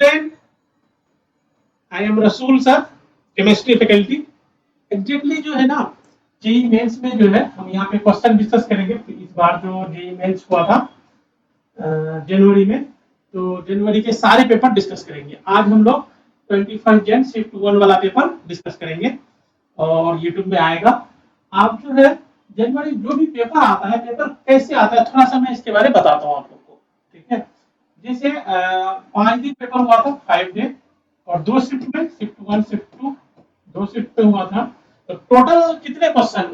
Student, I am रसूल sir, chemistry faculty. Exactly जो है ना, जेई मेंस में जो है हम यहाँ पे क्वेश्चन डिस्कस करेंगे। इस बार जो जेई मेंस हुआ था जनवरी में, तो जनवरी के सारे पेपर डिस्कस करेंगे। आज हम लोग 21 जन शिफ्ट 1 वाला पेपर डिस्कस करेंगे और यूट्यूब में आएगा। आप जो है जनवरी जो भी पेपर आता है, पेपर कैसे आता है थोड़ा सा मैं इसके बारे में बताता हूँ आप लोग को, ठीक है। जैसे 5 दिन पेपर हुआ था, 5 डे, और 2 शिफ्ट में, शिफ्ट 1 शिफ्ट 2 2 शिफ्ट पे हुआ था। तो टोटल कितने क्वेश्चन,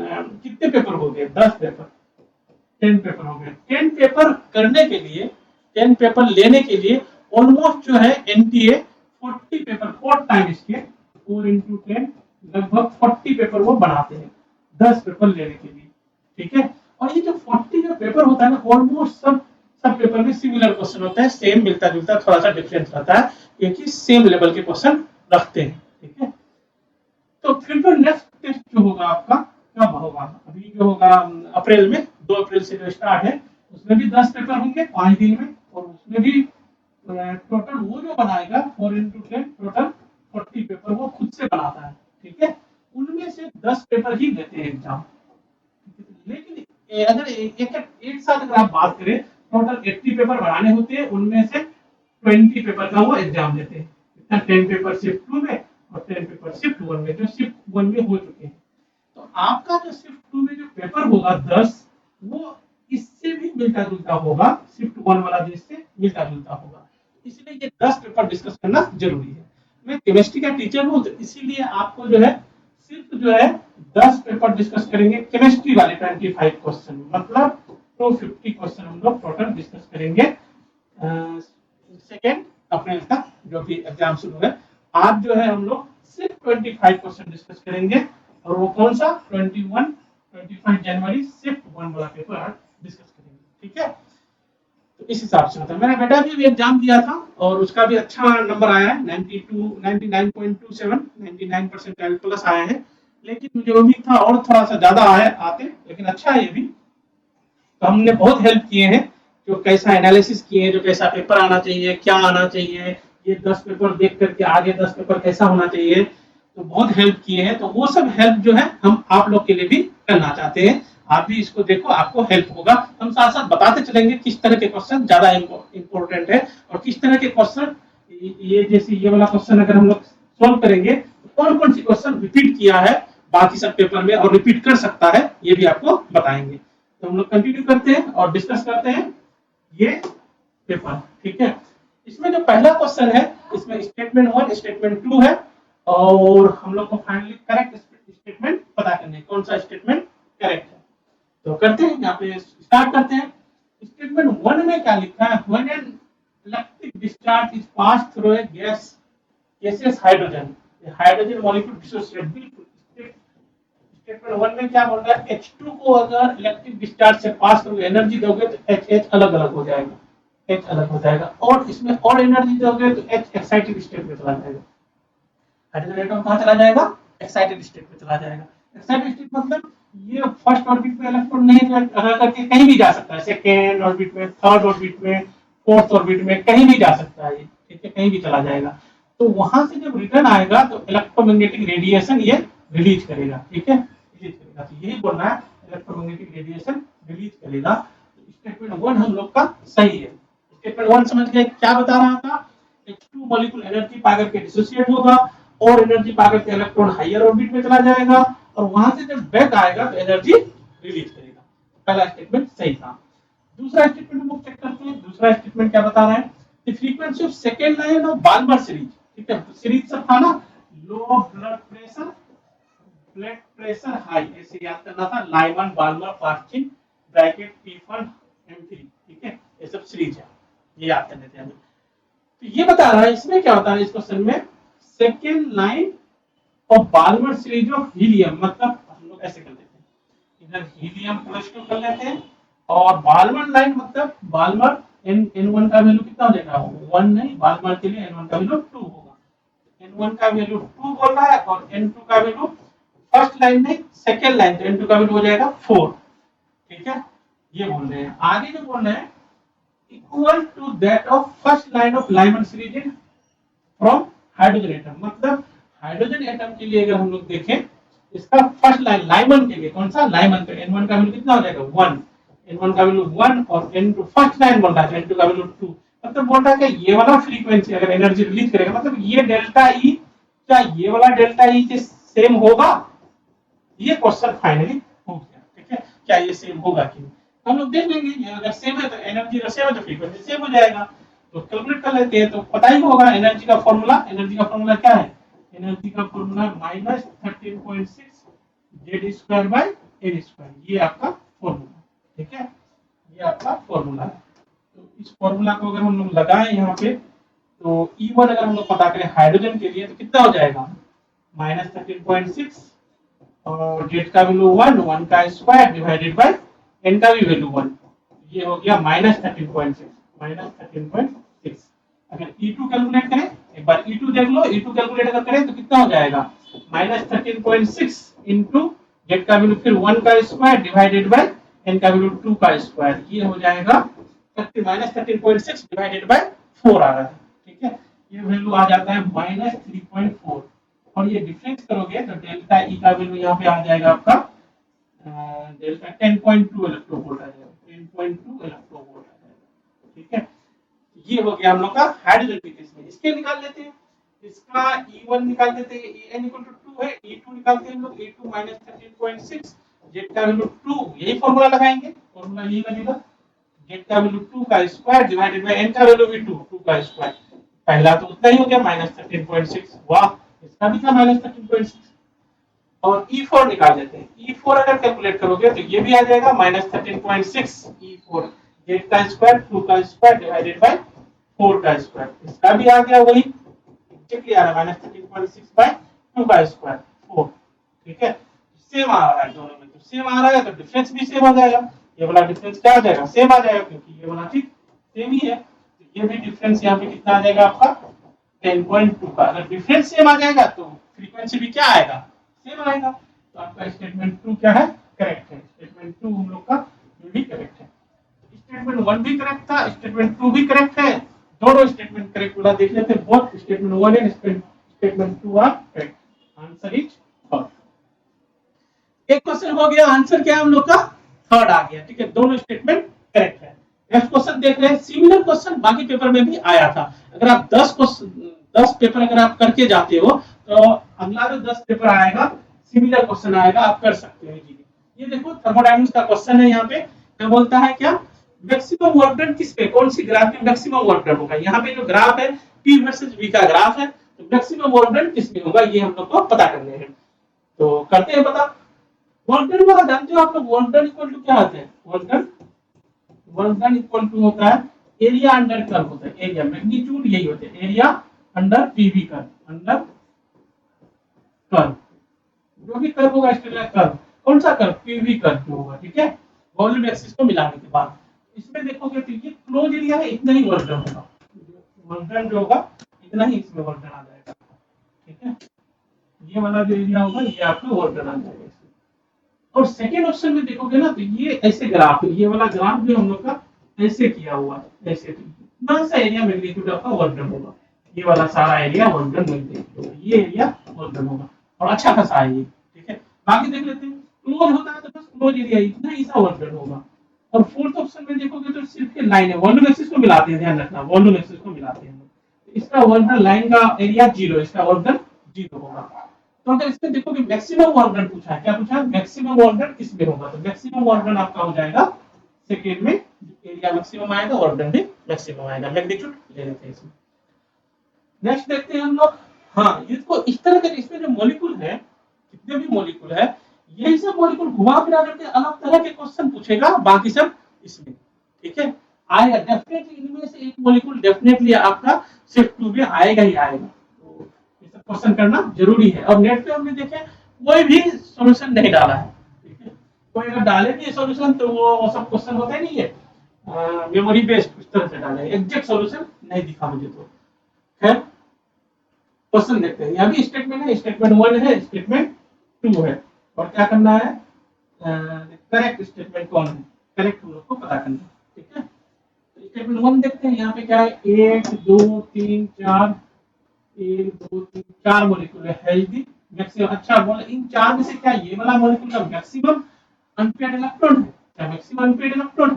कितने पेपर हो गए? 10 पेपर, 10 पेपर हो गए। 10 पेपर करने के लिए, 10 पेपर लेने के लिए ऑलमोस्ट जो है एनटीए 40 पेपर 4 टाइम इसके 4 into 10 लगभग 40 पेपर वो बनाते हैं 10 पेपर लेने के लिए, ठीक है। और ये जो 40 जो पेपर होता है ना, ऑलमोस्ट सब पेपर में सिमिलर क्वेश्चन होता है, सेम मिलता जुलता, थोड़ा सा डिफरेंस रहता है, क्योंकि सेम लेवल के क्वेश्चन रखते हैं, ठीक है। तो फिर जो नेक्स्ट टेस्ट जो होगा आपका कब होगा? अभी जो होगा अप्रैल में, 2 अप्रैल से जो स्टार्ट है, उसमें भी 10 पेपर होंगे 5 दिन में, और उसमें भी टोटल वो जो बनाएगा 4 into 10 टोटल 40 पेपर वो खुद से बनाता है, ठीक है। उनमें से 10 पेपर ही लेते हैं एग्जाम। लेकिन अगर एक साथ अगर आप बात करें, टोटल 80 पेपर बनाने होते हैं, उनमें से 20 पेपर का वो एग्जाम देते हैं। इतना 10 पेपर शिफ्ट 2 में और 10 पेपर शिफ्ट 1 में, जो शिफ्ट 1 में हो चुके हैं। तो आपका जो शिफ्ट 2 में जो पेपर होगा 10, वो इससे भी मिलता जुलता होगा, शिफ्ट 1 वाला जो इससे मिलता जुलता होगा। इसलिए ये 10 पेपर डिस्कस करना जरूरी है। मैं केमिस्ट्री का टीचर हूँ, तो इसीलिए आपको जो है सिर्फ जो है 10 पेपर डिस्कस करेंगे केमिस्ट्री वाले, 25 क्वेश्चन, मतलब 250 क्वेश्चन हम लोग टोटल डिस्कस करेंगे 2 अप्रैल तक जो भी एग्जाम शुरू है। आज जो है हम लोग सिर्फ 25 क्वेश्चन डिस्कस करेंगे, और वो कौन सा 25 जनवरी शिफ्ट 1 वाला पेपर आज डिस्कस करेंगे, ठीक है। तो इस हिसाब से होता है। मेरा बेटा भी एग्जाम दिया था और उसका भी अच्छा नंबर आया है, 99.27, 99% प्लस आया है। लेकिन मुझे उम्मीद था और थोड़ा सा ज्यादा आते, लेकिन अच्छा है ये भी। तो हमने बहुत हेल्प किए हैं, जो कैसा एनालिसिस किए हैं, जो कैसा पेपर आना चाहिए, क्या आना चाहिए, ये 10 पेपर देख करके आगे 10 पेपर कैसा होना चाहिए, तो बहुत हेल्प किए हैं। तो वो सब हेल्प जो है हम आप लोग के लिए भी करना चाहते हैं। आप भी इसको देखो, आपको हेल्प होगा। हम साथ साथ बताते चलेंगे किस तरह के क्वेश्चन ज्यादा इंपॉर्टेंट है और किस तरह के क्वेश्चन, ये जैसे ये वाला क्वेश्चन अगर हम लोग सोल्व करेंगे तो कौन कौन सी क्वेश्चन रिपीट किया है बाकी सब पेपर में और रिपीट कर सकता है, ये भी आपको बताएंगे। तो हम लोग कंटिन्यू करते हैं और डिस्कस करते हैं ये पेपर, ठीक है। इसमें जो पहला क्वेश्चन है, इसमें स्टेटमेंट 1 स्टेटमेंट 2 है, और हम लोग को फाइनली करेक्ट स्टेटमेंट पता करना है कौन सा स्टेटमेंट करेक्ट है। तो करते हैं, यहाँ पे स्टार्ट करते हैं। स्टेटमेंट 1 में क्या लिखा है? When an electric discharge is pass through a gas gaseous hydrogen, hydrogen molecule dissociate. बिल्कुल स्टेटमेंट 1 में क्या बोल रहा है? H2 को अगर इलेक्ट्रिक डिस्चार्ज से पास थ्रू एनर्जी दोगे तो H अलग अलग हो जाएगा, H अलग हो जाएगा, और इसमें और एनर्जी दोगे तो H एक्साइटेड स्टेट में चला जाएगा। हाइड्रोजन एटम कहाँ चला जाएगा? एक्साइटेड स्टेट में चला जाएगा। एक्साइटेड स्टेट मतलब ये फर्स्ट ऑर्बिट में इलेक्ट्रॉन नहीं रह करके कहीं भी जा सकता है, सेकेंड ऑर्बिट में, थर्ड ऑर्बिट में, फोर्थ ऑर्बिट में, कहीं भी जा सकता है ये, ठीक है, कहीं भी चला जाएगा। तो वहां से जब रिटर्न आएगा तो इलेक्ट्रोमैग्नेटिक रेडिएशन ये रिलीज करेगा, ठीक है, रिलीज करेगा। तो यही बोलना है, इलेक्ट्रोमैग्नेटिक रेडिएशन रिलीज करेगा। तो स्टेटमेंट 1 हम लोग का सही है। स्टेटमेंट 1 समझ गए क्या बता रहा था? H2 मॉलिक्यूल एनर्जी पाकर के डिसोसिएट होगा और एनर्जी पाकर के इलेक्ट्रॉन हायर ऑर्बिट में चला जाएगा, और वहां से जब बैक आएगा तो एनर्जी रिलीज करेगा। पहला स्टेटमेंट सही था। दूसरा स्टेटमेंट हम चेक करते हैं। दूसरा स्टेटमेंट क्या बता रहा है? The frequency of second line of Balmer series, ठीक है, सीरीज सब था ना, लो ब्लड प्रेशर हाई, ऐसे याद करना था, Lyman Balmer पास्चिन bracket P1 M3, ठीक है, ये सब सीरीज है, ये याद करने थे हमें। तो ये बता रहा है, इसमें क्या होता है इस क्वेश्चन में? Second line of Balmer series of helium, मतलब हम लोग ऐसे कर लेते हैं, इधर हीलियम +2 कर लेते हैं, और बाल्मर लाइन मतलब बाल्मर N1 का वैल्यू कितना हो जाएगा? 1 नहीं, बाल्मर के लिए N1 का वैल्यू 2 होगा। N1 का वैल्यू 2 बोल रहा है, और N2 का वैल्यू फर्स्ट लाइन नहीं सेकेंड लाइन, तो N2 का वैल्यू हो जाएगा 4, ठीक है, ये बोल रहे हैं। आगे जो बोल रहे हैं, equal to that of first line of Lyman series in from hydrogen atom. मतलब हाइड्रोजन एटम के लिए अगर हम लोग देखें, इसका फर्स्ट लाइन लाइमन के लिए कौन सा लाइमन, तो n1 का वैल्यू कितना हो जाएगा 1, n1 का वैल्यू 1 और n2 फर्स्ट लाइन बोल रहा है, n2 का वैल्यू 2। मतलब बोल रहा है कि ये वाला फ्रीक्वेंसी अगर एनर्जी रिलीज करेगा, मतलब ये डेल्टा ई, क्या ये वाला डेल्टा ई के सेम होगा? ये क्वेश्चन फाइनली हो गया। ठीक है, क्या ये सेम होगा कि नहीं, हम लोग देख लेंगे। ये अगर सेम है तो एनर्जी सेम है तो फ्रीक्वेंसी सेम हो जाएगा। तो कैलकुलेट कर लेते हैं, तो पता ही होगा एनर्जी का फॉर्मूला। एनर्जी का फॉर्मूला क्या है? एनर्जी का formula -13.6 Z square by L square, ये आपका फॉर्मूला। ठीक है, ये आपका फॉर्मूला है। तो इस फॉर्मूला को अगर हम लोग लगाएं यहाँ पे, तो E1 अगर हम लोग पता करें हाइड्रोजन के लिए तो कितना हो जाएगा? -13.6 और जेड का वैल्यू 1, 1 का स्क्वायर डिवाइडेड बाय n का भी वैल्यू 1, ये हो गया -13.6। अगर E2 कैलकुलेट करें, एक बार E2 देख लो, E2 कैलकुलेट अगर करें तो कितना हो जाएगा? -13.6 इनटू जेड का वैल्यू फिर 1 का स्क्वायर डिवाइडेड बाय n का वैल्यू 2 का स्क्वायर, ये हो जाएगा -13.6 डिवाइडेड बाय 4 आ रहा है। ठीक है, ये वैल्यू आ जाता है -3.4 और ये डिफरेंस करोगे तो डेल्टा ई का वैल्यू यहाँ पे आ जाएगा आपका डेल्टा 10.2 इलेक्ट्रोवोल्ट आ जाएगा, 10.2 इलेक्ट्रोवोल्ट आ जाएगा। ठीक है, ये हो गया हम लोग का हाइड्रोजन के केस में। इसके निकाल लेते हैं, इसका E1 निकाल लेते हैं, En = 2 है, E2 निकालते हैं हम लोग, E2 -13.6 जेड का वैल्यू 2, यही फॉर्मूला लगाएंगे, फॉर्मूला यही लगेगा, जेड का वैल्यू 2 का स्क्वायर डिवाइडेड बाय n का वैल्यू भी 2 का स्क्वायर। पहला तो उतना ही हो गया -13.6, वाह, इसका भी था -13.6। और E4 निकाल लेते हैं, E4 अगर कैलकुलेट करोगे तो ये भी आ जाएगा -13.6 E4 जेड का स्क्वायर 2 का स्क्वायर डिवाइडेड बाय 4 का स्क्वायर, इसका भी आ गया वही एग्जैक्टली आ रहा है -13.6 बाय 2 का स्क्वायर 4। ठीक है, सेम आ रहा है दोनों में, तो सेम आ रहा है तो डिफरेंस भी सेम आ जाएगा। ये वाला डिफरेंस क्या आ जाएगा? सेम आ जाएगा, क्योंकि ये वाला चीज सेम ही है। तो ये भी डिफरेंस यहाँ पे कितना आ जाएगा आपका 10.2 का। अगर डिफरेंस सेम आ जाएगा तो फ्रीक्वेंसी भी क्या आएगा? सेम आएगा। तो आपका स्टेटमेंट 2 क्या है? करेक्ट है। स्टेटमेंट 2 हम लोग का ये भी करेक्ट है। स्टेटमेंट 1 भी करेक्ट था, स्टेटमेंट 2 भी करेक्ट है। दोनों स्टेटमेंट करेक्ट वाला देख लेते हैं, both statement 1 and statement 2 are correct. Answer is third. एक क्वेश्चन हो गया, आंसर क्या है हम लोग का? थर्ड आ गया। ठीक है, दोनों स्टेटमेंट करेक्ट है। नेक्स्ट क्वेश्चन देख रहे हैं, सिमिलर क्वेश्चन बाकी पेपर में भी आया था। अगर आप 10 क्वेश्चन 10 पेपर अगर आप करके जाते हो तो अगला जो 10 पेपर आएगा सिमिलर क्वेश्चन आएगा, आप कर सकते हो इजीली। ये देखो थर्मोडायनामिक्स का क्वेश्चन है, यहाँ पे क्या बोलता है, क्या मैक्सिमम वर्क डन किस पे, कौन सी ग्राफ में मैक्सिमम वर्क डन होगा। यहाँ पे जो ग्राफ है P वर्सेस V का ग्राफ है, तो मैक्सिमम वर्क डन किस में होगा ये हम लोग को पता करने हैं। तो करते हैं पता। वर्क डन वाला जानते हो आप लोग, वर्क डन इक्वल टू क्या होता है? वर्क डन इक्वल टू होता है एरिया अंडर कर्व होता है, एरिया मैग्नीट्यूड यही होता है, area under PV curve, under curve जो भी कर्व होगा स्ट्रेट लाइन कर्व, कौन सा कर्व? पीवी कर्व होगा। ठीक है, वॉल्यूम एक्सिस को मिलाने के बाद इसमें देखोगे तो ये क्लोज एरिया है, इतना ही वर्क डन होगा, वर्क डन जो होगा इतना ही इसमें वर्क डन आ जाएगा। ठीक है, ये वाला जो एरिया होगा ये आपका वर्क डन आ जाएगा। और सेकेंड ऑप्शन में देखोगे ना तो ये ऐसे ग्राफ, ये वाला ग्राफ भी हम लोग का ऐसे किया हुआ है, ऐसे इतना सा एरिया मैग्नीट्यूड आपका वर्क डन होगा, ये वाला सारा एरिया वर्क डन मैग्नीट्यूड, ये एरिया वर्क डन होगा और अच्छा खासा है ये। ठीक है, बाकी देख लेते हैं, क्लोज होता है तो बस क्लोज एरिया इतना ही सा वर्क डन होगा। और फोर्थ ऑप्शन में देखोगे तो सिर्फ लाइन है, वॉल्यूम एक्सिस को मिलाते हैं, ध्यान रखना वॉल्यूम एक्सिस को मिलाते हैं, इसका वर्क डन लाइन का एरिया 0, इसका वर्क डन 0 होगा। तो अगर इसमें देखोगे मैक्सिमम वर्क डन पूछा है, क्या पूछा है? मैक्सिमम वर्क डन किसमें होगा, तो मैक्सिमम वर्क डन आपका हो जाएगा सेकेंड में, एरिया मैक्सिमम आएगा, वर्क डन भी मैक्सिमम आएगा, मैग्नीट्यूड ले लेते हैं इसमें। नेक्स्ट देखते हैं हम लोग, हाँ इसको इस तरह के, इसमें जो मॉलिक्यूल है, कितने भी मॉलिक्यूल है, यही सब मॉलिक्यूल घुमा फिरा करके अलग तरह के क्वेश्चन पूछेगा, बाकी सब इसमें। ठीक है, आएगा डेफिनेटली, इनमें से एक मॉलिक्यूल डेफिनेटली आपका शिफ्ट 2 में आएगा ही आएगा। क्वेश्चन करना जरूरी है। और नेट पे हमने देखे कोई भी सॉल्यूशन नहीं डाला है। ठीक है, कोई अगर डाले भी सॉल्यूशन तो वो सब क्वेश्चन होते नहीं है मेमोरी बेस्ड, उस तरह से डाले, एग्जैक्ट सॉल्यूशन नहीं दिखा मुझे। तो खैर क्वेश्चन देखते हैं, यहाँ भी स्टेटमेंट है, स्टेटमेंट 1 है, स्टेटमेंट 2 है, और क्या करना है, करेक्ट स्टेटमेंट कौन है, करेक्ट हम लोग को पता करना है। ठीक है, स्टेटमेंट 1 देखते हैं, यहाँ पे क्या है, 1 2 3 4 1 2 3 4 मॉलिक्यूल है दी मैक्सिमम। अच्छा बोले इन चार में से क्या ये वाला मॉलिक्यूल का मैक्सिमम अनपेयर्ड इलेक्ट्रॉन है, क्या मैक्सिमम अनपेयर्ड इलेक्ट्रॉन है?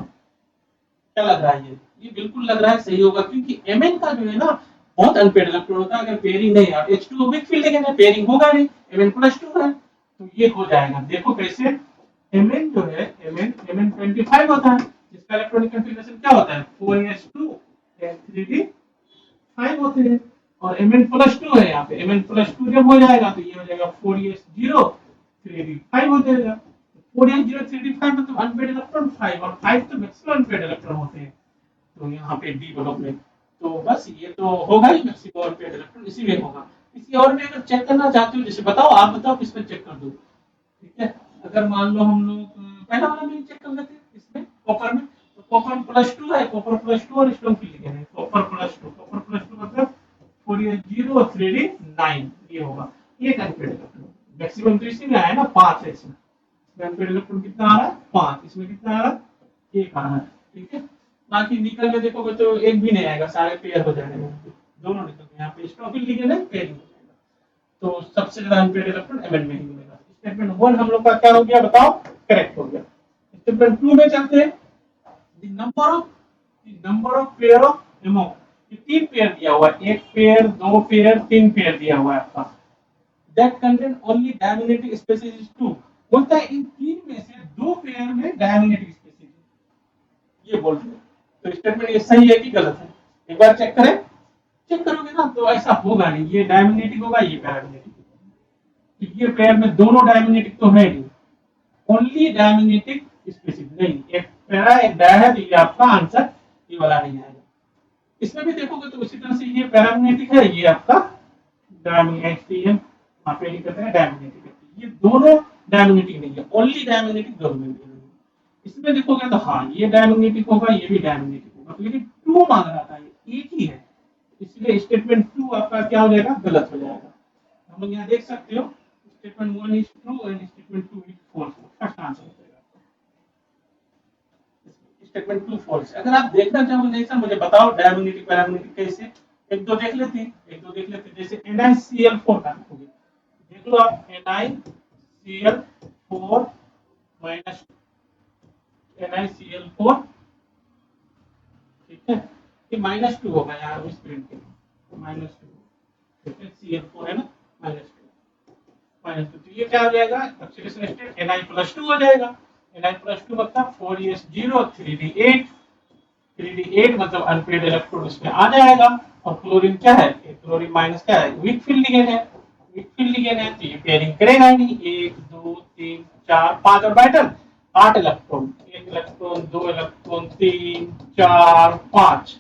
क्या लग रहा है ये बिल्कुल लग रहा है सही होगा, क्योंकि Mn का जो है ना बहुत अनपेयर्ड इलेक्ट्रॉन होता है। अगर पेयरिंग नहीं है H2O वीक फील्ड लिगेंड है, पेयरिंग होगा नहीं, Mn+2 है, तो ये हो जाएगा। देखो कैसे Mn जो है Mn 25 होता है, जिसका इलेक्ट्रॉनिक कॉन्फ़िगरेशन क्या होता है 4s2 3d 5 होते हैं, और Mn+2 है यहाँ पे। Mn+2 जब हो जाएगा तो ये हो जाएगा 4s0 3d5 हो जाएगा। 4s0 3d5 मतलब अनपेयर्ड इलेक्ट्रॉन 5, और 5 तो मैक्सिमम अनपेयर्ड इलेक्ट्रॉन होते हैं, तो यहाँ पे डी ब्लॉक में। तो बस ये तो होगा ही मैक्सिमम अनपेयर्ड इलेक्ट्रॉन, इसी में होगा। किसी और में अगर चेक करना चाहते हो जैसे बताओ, आप बताओ किस पे चेक कर दो। ठीक है, अगर मान लो हम लोग पहला वाला में चेक कर लेते हैं, इसमें कॉपर में, तो कॉपर+2 है, कॉपर+2 और स्ट्रांग फील्ड लिगेंड है, कॉपर+2 मतलब 4s0 3d9 ये होगा। ये अनपेयर्ड इलेक्ट्रॉन मैक्सिमम तो इसी में आया ना 5 है इसमें, अनपेयर्ड इलेक्ट्रॉन कितना आ रहा है 5, इसमें कितना आ रहा है 1 आ रहा है। ठीक है, बाकी निकल में देखोगे तो एक भी नहीं आएगा, सारे पेयर हो जाएंगे, दोनों निकल गए। यहाँ पे स्ट्रांग फील्ड लिगेंड है, पेयरिंग हो जाएगा, तो सबसे ज्यादा अनपेयर्ड इलेक्ट्रॉन Mn में ही मिलेगा। स्टेटमेंट 1 हम लोग का क्या हो गया बताओ, करेक्ट हो गया। स्टेटमेंट 2 में चलते हैं। The number of pair of एमो, ये 3 पेयर दिया हुआ है, 1 पेयर 2 पेयर 3 पेयर दिया हुआ है आपका। That contain only diamagnetic species is 2, बोलता है इन 3 में से 2 पेयर में डायमैग्नेटिक स्पेसिस है, ये बोल रहे हैं। तो स्टेटमेंट ये सही है कि गलत है, एक बार चेक करें। चेक करोगे ना तो ऐसा होगा नहीं, ये डायमैग्नेटिक होगा, ये पैरामैग्नेटिक होगा। ये पेयर में दोनों डायमैग्नेटिक तो है नहीं, ओनली डायमैग्नेटिक स्पेसिस नहीं, एक पैरा एक डाय है, तो ये आपका आंसर ये वाला नहीं आएगा। इसमें भी देखोगे तो उसी तरह से ये पैरामैग्नेटिक है, ये आपका डायमैग्नेटिक है, वहां पे नहीं कहते हैं डायमैग्नेटिक है, ये दोनों डायमैग्नेटिक नहीं है, ओनली डायमैग्नेटिक दोनों में नहीं है। इसमें देखोगे तो हाँ ये डायमैग्नेटिक होगा, ये भी डायमैग्नेटिक होगा, तो लेकिन 2 मांग रहा था, ये एक ही है, इसलिए स्टेटमेंट 2 आपका क्या हो जाएगा, गलत हो जाएगा। हम लोग यहाँ देख सकते हो statement 1 is true and statement 2 is false, first answer हो जाएगा। Statement 2 false. अगर आप देखना चाहोगे नहीं सर मुझे बताओ डायमैग्नेटिक पैरामैग्नेटिक कैसे, एक दो देख लेते हैं, जैसे NiCl4 का लिखोगे, देख लो आप NiCl4 माइनस NiCl4, ठीक है, ये -2 होगा यार इस प्रिंट के, -2, ठीक है, Cl4 है ना, -2, तो ये क्या हो जाएगा, ऑक्सीडेशन स्टेट Na+2 हो जाएगा। Na+2 मतलब 4s0 3d8 मतलब अनपेयर्ड इलेक्ट्रॉन इसमें आ जाएगा। और क्लोरीन क्या है, क्लोरीन माइनस क्या है, वीक फील्ड लिगेंड है, तो ये पेयरिंग करेगा ही नहीं। 1 2 3 4 5 और बैटल 8 इलेक्ट्रॉन, 1 इलेक्ट्रॉन 2 इलेक्ट्रॉन 3 4 5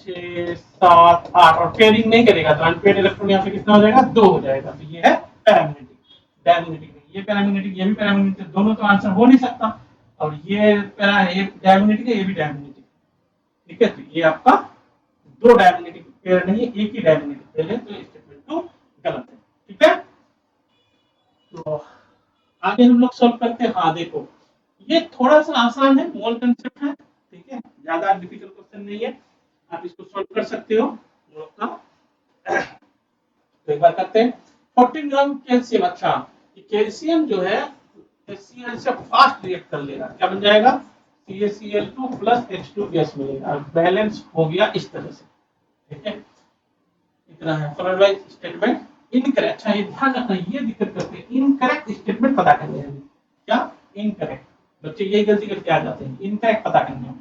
6 7 8, और पेयरिंग नहीं करेगा तो अनपेयर्ड इलेक्ट्रॉन यहाँ पे कितना हो जाएगा 2 हो जाएगा, तो ये है पैरामैग्नेटिक। डायमैग्नेटिक नहीं, ये पैरामैग्नेटिक, ये भी पैरामैग्नेटिक, दोनों तो आंसर हो नहीं सकता। और ये पैरा है, ये डायमैग्नेटिक है, ये भी डायमैग्नेटिक, ठीक है, तो ये आपका 2 डायमैग्नेटिक पेयर नहीं है, एक ही डायमैग्नेटिक पेयर है, तो स्टेटमेंट 2 गलत है। ठीक है, तो आगे हम लोग सॉल्व करते हैं। हाँ देखो ये थोड़ा सा आसान है, मोल कंसेप्ट है, ठीक है, ज्यादा डिफिकल्ट क्वेश्चन नहीं है, आप इसको सॉल्व कर सकते हो मोल का। तो एक बार करते हैं। 14 ग्राम कैल्शियम, अच्छा कैल्शियम जो है HCl से फास्ट रिएक्ट कर लेगा, क्या बन जाएगा CaCl2 प्लस H2 गैस मिलेगा, बैलेंस हो गया इस तरह से, ठीक है, इतना है। Followed by statement incorrect. अच्छा ये ध्यान रखना, ये दिक्कत करते हैं, इनकरेक्ट स्टेटमेंट पता करने हैं, क्या इनकरेक्ट, बच्चे यही गलती करके आ जाते हैं, इनकरेक्ट पता करने।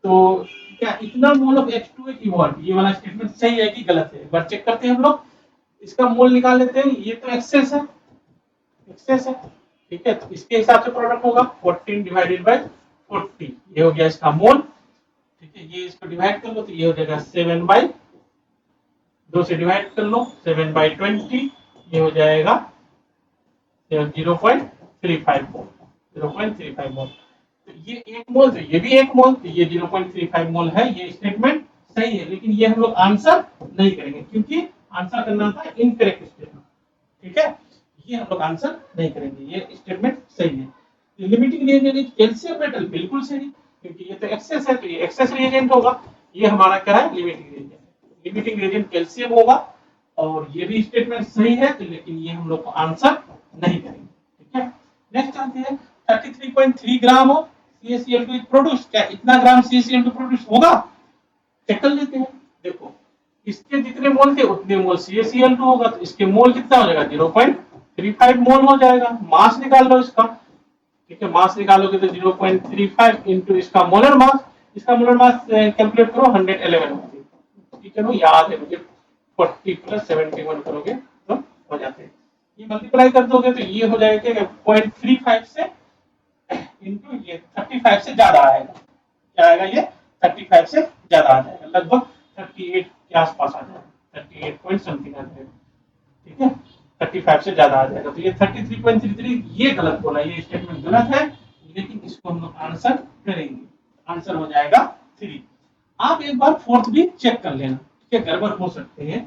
तो क्या इतना मोल ऑफ H2 इवॉल्व, ये वाला स्टेटमेंट सही है कि गलत है, एक बार चेक करते हैं हम लोग। इसका मोल निकाल लेते हैं, ये तो एक्सेस है, ठीक है, तो इसके हिसाब से प्रोडक्ट होगा 14 डिवाइडेड बाय 40, ये हो गया इसका मोल, ठीक है, ये इसको डिवाइड कर लो तो ये हो जाएगा 7/2 से डिवाइड कर लो 7/20, ये हो जाएगा 0.35 मोल, 0.35 मोल। तो ये 1 मोल, तो ये भी 1 मोल, तो ये 0.35 मोल है, ये स्टेटमेंट सही है, लेकिन ये हम लोग आंसर नहीं करेंगे क्योंकि आंसर करना था इनकरेक्ट स्टेटमेंट, ठीक है, ये हम लोग आंसर नहीं करेंगे, ये स्टेटमेंट सही है। Limiting reagent is calcium metal, बिल्कुल सही, क्योंकि ये तो एक्सेस है, तो ये एक्सेस रिएजेंट होगा, ये हमारा क्या है limiting reagent, limiting reagent calcium होगा, और ये भी स्टेटमेंट सही है, तो लेकिन ये हम लोग को आंसर नहीं करेंगे। ठीक है, नेक्स्ट आते हैं 33.3 gram of CaCl2 is produce. क्या इतना ग्राम CaCl2 प्रोड्यूस होगा? चेक कर लेते हैं। देखो, इसके जितने मोल थे उतने मोल CaCl2 होगा, तो इसके मोल कितना हो जाएगा? 0.35 मोल हो जाएगा। मास निकाल लो इसका। ठीक है, मास निकालोगे तो 0.35 इंटू इसका मोलर मास। इसका मोलर मास कैलकुलेट करो, 111 होती है। ठीक है, नो याद है मुझे, 40 प्लस 71 करोगे तो हो जाते हैं। ये मल्टीप्लाई कर दोगे तो ये हो जाएगा 0.35 से इंटू ये 35 से ज्यादा आएगा। क्या आएगा? ये 35 से ज्यादा आ जाएगा, लगभग 38 के आसपास आ जाएगा, 38 पॉइंट समथिंग आ जाएगा। ठीक है, 35 से ज्यादा आ जाएगा। तो ये 33.33 ये गलत बोला, ये स्टेटमेंट गलत है, लेकिन इसको हम लोग आंसर करेंगे। आंसर हो जाएगा 3। आप एक बार फोर्थ भी चेक कर लेना। ठीक है, गड़बड़ हो सकते हैं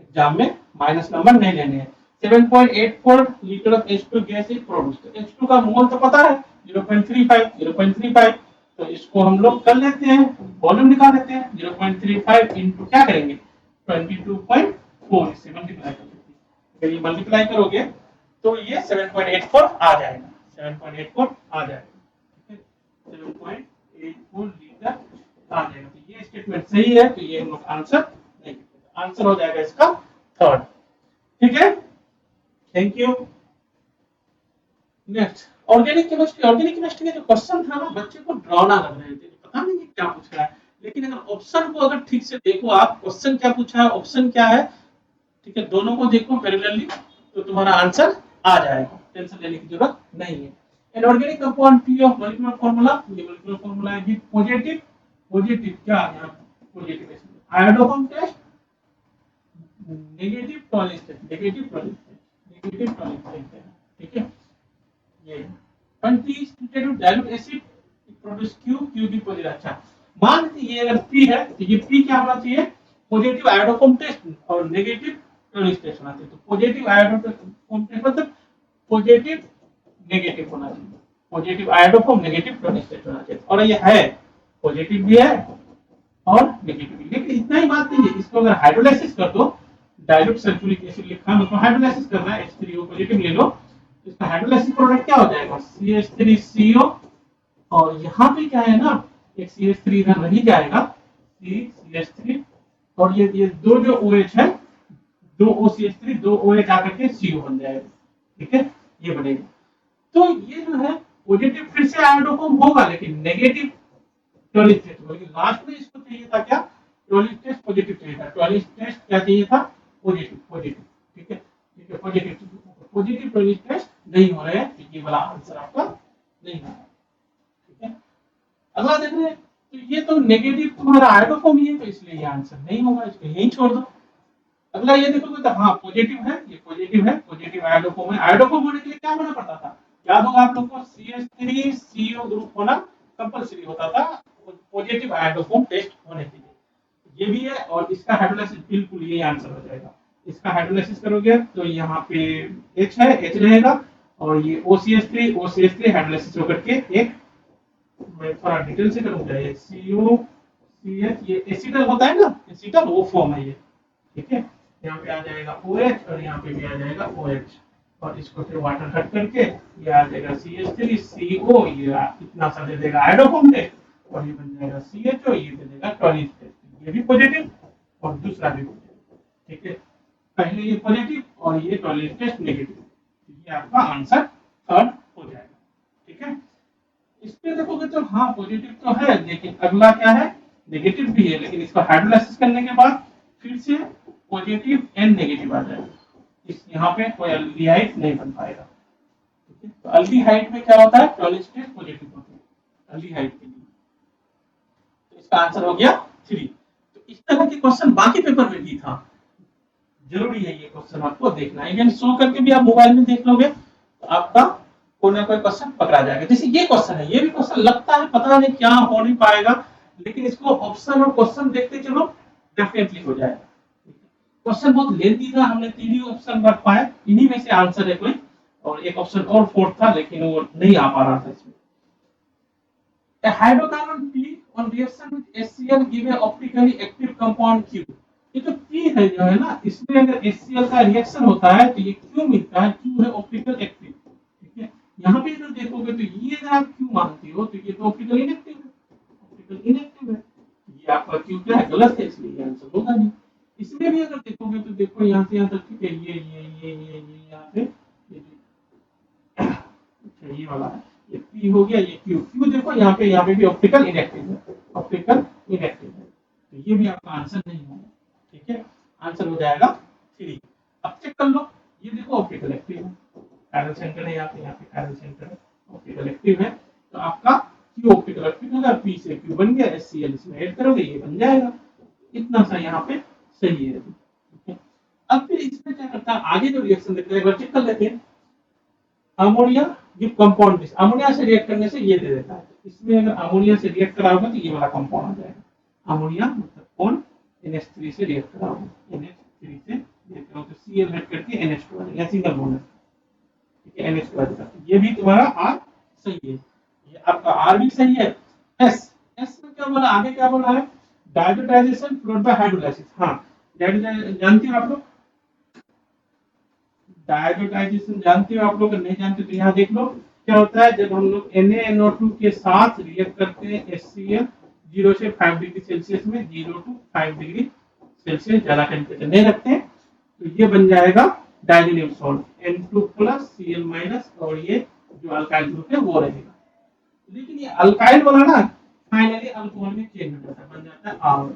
एग्जाम में, माइनस नंबर नहीं लेने हैं। 7.84 litre of H2 gas is produced. H2 का मोल तो पता है 0.35 तो इसको हम लोग कर लेते हैं, वॉल्यूम निकाल लेते हैं। 0.35 इंटू क्या करेंगे? 22.4 इससे मल्टीप्लाई कर लेते हैं। अगर ये मल्टीप्लाई करोगे तो ये 7.84 आ जाएगा, 7.84 आ जाएगा। 7.84 लीटर आ जाएगा। तो ये स्टेटमेंट सही है, तो ये हम लोग आंसर नहीं, आंसर हो जाएगा इसका थर्ड। ठीक है, thank you. Next, organic chemistry. Organic chemistry का जो क्वेश्चन था ना, बच्चे को डरावना लग रहे थे, पता नहीं ये क्या पूछ रहा है। लेकिन अगर ऑप्शन को अगर ठीक से देखो आप, क्वेश्चन क्या पूछा है, ऑप्शन क्या है, ठीक है, दोनों को देखो पैरेलली, तो तुम्हारा आंसर आ जाएगा, टेंशन लेने की जरूरत नहीं है। Inorganic compound P of molecular formula, ये मॉलिक्यूलर फार्मूला है पॉजिटिव। पॉजिटिव क्या है? Positive iodoform test, negative Tollens test, negative Tollens test, negative Tollens test है। ठीक है, ये 20 to dilute acid produce Q की पॉजिटिव। अच्छा, मान लीजिए ये अगर P है तो ये P क्या होना चाहिए? पॉजिटिव आयोडोफॉर्म टेस्ट और नेगेटिव टॉलेंस टेस्ट होना चाहिए। तो पॉजिटिव आयोडोफॉर्म टेस्ट मतलब पॉजिटिव नेगेटिव होना चाहिए, positive iodoform negative Tollens test होना चाहिए। और ये है पॉजिटिव भी है और नेगेटिव भी, लेकिन इतना ही बात नहीं है। इसको अगर हाइड्रोलाइसिस कर दो, डाइल्यूट सल्फ्यूरिक एसिड लिखा है तो हाइड्रोलाइसिस करना है, H3O पॉजिटिव ले लो, इसका हाइड्रोलाइसिस प्रोडक्ट क्या हो जाएगा? CH3CO। और यहाँ पे क्या है ना, एक CH3 इधर रह जाएगा, CH3, और ये दो जो OH है, दो OCH3 दो OH आकर के CO बन जाएगा। ठीक है, ये बनेगा। तो ये जो है पॉजिटिव फिर से आयोडोफॉर्म होगा, लेकिन नेगेटिव टॉलिस टेस्ट, बल्कि लास्ट में इसको चाहिए था क्या? टॉलिस टेस्ट पॉजिटिव चाहिए था। टॉलिस टेस्ट क्या चाहिए था? Positive, positive. ठीक है, ठीक है, पॉजिटिव, पॉजिटिव टॉलिस टेस्ट नहीं हो रहा है, तो ये वाला आंसर आपका नहीं है। ठीक है, अगला देख रहे हैं, तो ये तो नेगेटिव तुम्हारा आयोडोफॉर्म ही है, तो इसलिए ये आंसर नहीं होगा, इसको यहीं छोड़ दो। अगला ये देखोगे तो हाँ पॉजिटिव है, ये पॉजिटिव है, पॉजिटिव आयोडोफॉर्म है। आयोडोफॉर्म होने के लिए क्या होना पड़ता था? याद होगा आप लोग को, CH3CO ग्रुप होना कंपलसरी होता था पॉजिटिव आयोडोफॉर्म टेस्ट होने के लिए। ये भी है, और इसका हाइड्रोलाइसिस बिल्कुल यही आंसर हो जाएगा। इसका हाइड्रोलाइसिस करोगे तो यहाँ पे H है, H रहेगा, और ये OCH3 हाइड्रोलाइसिस होकर के एक, मैं थोड़ा डिटेल से करूंगा, ये COCH, ये एसिटल होता है ना, एसिटल वो फॉर्म है ये। ठीक है, यहाँ पे आ जाएगा OH और यहाँ पे भी आ जाएगा OH, और इसको फिर वाटर कट करके ये आ जाएगा CH3CO, ये इतना सा दे देगा आयोडोफॉर्म टेस्ट, और ये बन जाएगा CHO, ये दे देगा टॉलिस टेस्ट। ये भी पॉजिटिव और दूसरा भी पॉजिटिव। ठीक है, पहले ये पॉजिटिव और ये टॉलिस टेस्ट नेगेटिव, ये आपका आंसर थर्ड हो जाएगा। ठीक है, इस पे देखोगे तो हाँ पॉजिटिव तो है, लेकिन अगला क्या है? नेगेटिव भी है, लेकिन इसको हाइड्रोलाइसिस करने के बाद फिर से पॉजिटिव एंड नेगेटिव आ जाएगा। इस यहाँ पे कोई अल्डिहाइड नहीं बन पाएगा। ठीक है, तो अल्डिहाइड में क्या होता है? टॉलिस टेस्ट पॉजिटिव होता है अल्डिहाइड के लिए। तो इसका आंसर हो गया 3। तो इस तरह के क्वेश्चन बाकी पेपर में भी था, जरूरी है ये क्वेश्चन आपको देखना। इवन शो करके भी आप मोबाइल में देख लोगे तो आपका कोई ना कोई क्वेश्चन पकड़ा जाएगा। जैसे ये क्वेश्चन है, ये भी क्वेश्चन लगता है पता नहीं क्या हो नहीं पाएगा, लेकिन इसको ऑप्शन और क्वेश्चन देखते चलो, डेफिनेटली हो जाएगा। क्वेश्चन बहुत लेंथी था, हमने 3 ही ऑप्शन रख पाए, इन्हीं में से आंसर है कोई, और एक ऑप्शन और फोर्थ था लेकिन वो नहीं आ पा रहा था इसमें। A hydrocarbon P on reaction with HCl give a optically active compound Q। ये तो P है जो है ना, इसमें अगर HCl का रिएक्शन होता है तो ये क्यों मिलता है, क्यों है ऑप्टिकल एक्टिव। ठीक है, यहाँ पे अगर देखोगे तो ये अगर आप क्यों मानते हो तो ये तो ऑप्टिकल इनएक्टिव है, ऑप्टिकल इनएक्टिव है, ये आपका क्यों क्या है, गलत है, इसलिए ये आंसर होगा नहीं। इसमें भी अगर देखोगे तो देखो यहाँ से यहाँ तक, ठीक है, ये यहाँ से अच्छा ये वाला है, ये P हो गया, ये Q देखो यहाँ पे भी ऑप्टिकल इनएक्टिव है, ऑप्टिकल इनएक्टिव है, तो ये भी आपका आंसर नहीं होगा। ठीक है, आंसर हो जाएगा 3। अब चेक कर लो, ये देखो ऑप्टिकल एक्टिव है, पैरल सेंटर है यहाँ पे पैरल सेंटर है, ऑप्टिकल एक्टिव है, तो आपका Q ऑप्टिकल एक्टिव होगा, P से Q बन गया, HCl इसमें ऐड करोगे ये बन जाएगा। इतना सा यहाँ पे सही है। ठीक है, अब फिर इसमें क्या करता है, आगे जो रिएक्शन देखते हैं एक बार चेक कर लेते हैं। Ammonia give compound this, ammonia से रिएक्ट करने से ये दे देता है, इसमें अगर अमोनिया से रिएक्ट करा होगा तो ये वाला कंपाउंड आ जाएगा। अमोनिया मतलब कौन, NH3 से रिएक्ट करा होगा, NH3 से रिएक्ट करा तो Cl हट करके NH2 आ जाएगा, सिंगल बॉन्ड है। ठीक है, NH2 आ जाएगा, ये भी तुम्हारा R सही है, ये आपका R भी सही है। S में क्या बोला, आगे क्या बोला है, डायजोटाइजेशन फॉलोड बाय हाइड्रोलाइसिस। हां, जानते हो आप लोग, डायजोटाइजेशन जानते हो आप लोग, नहीं जानते तो यहाँ देख लो क्या होता है, जब हम लोग NaNO2 के साथ रिएक्ट करते हैं HCl 0 से 5 डिग्री सेल्सियस में, 0 to 5 डिग्री सेल्सियस ज्यादा टेम्परेचर नहीं रखते हैं, तो ये बन जाएगा diazonium salt N2 plus Cl और ये जो अल्काइल ग्रुप है वो रहेगा। लेकिन ये अल्काइल वाला ना फाइनली अल्कोहल में चेंज हो जाता है, बन जाता है R,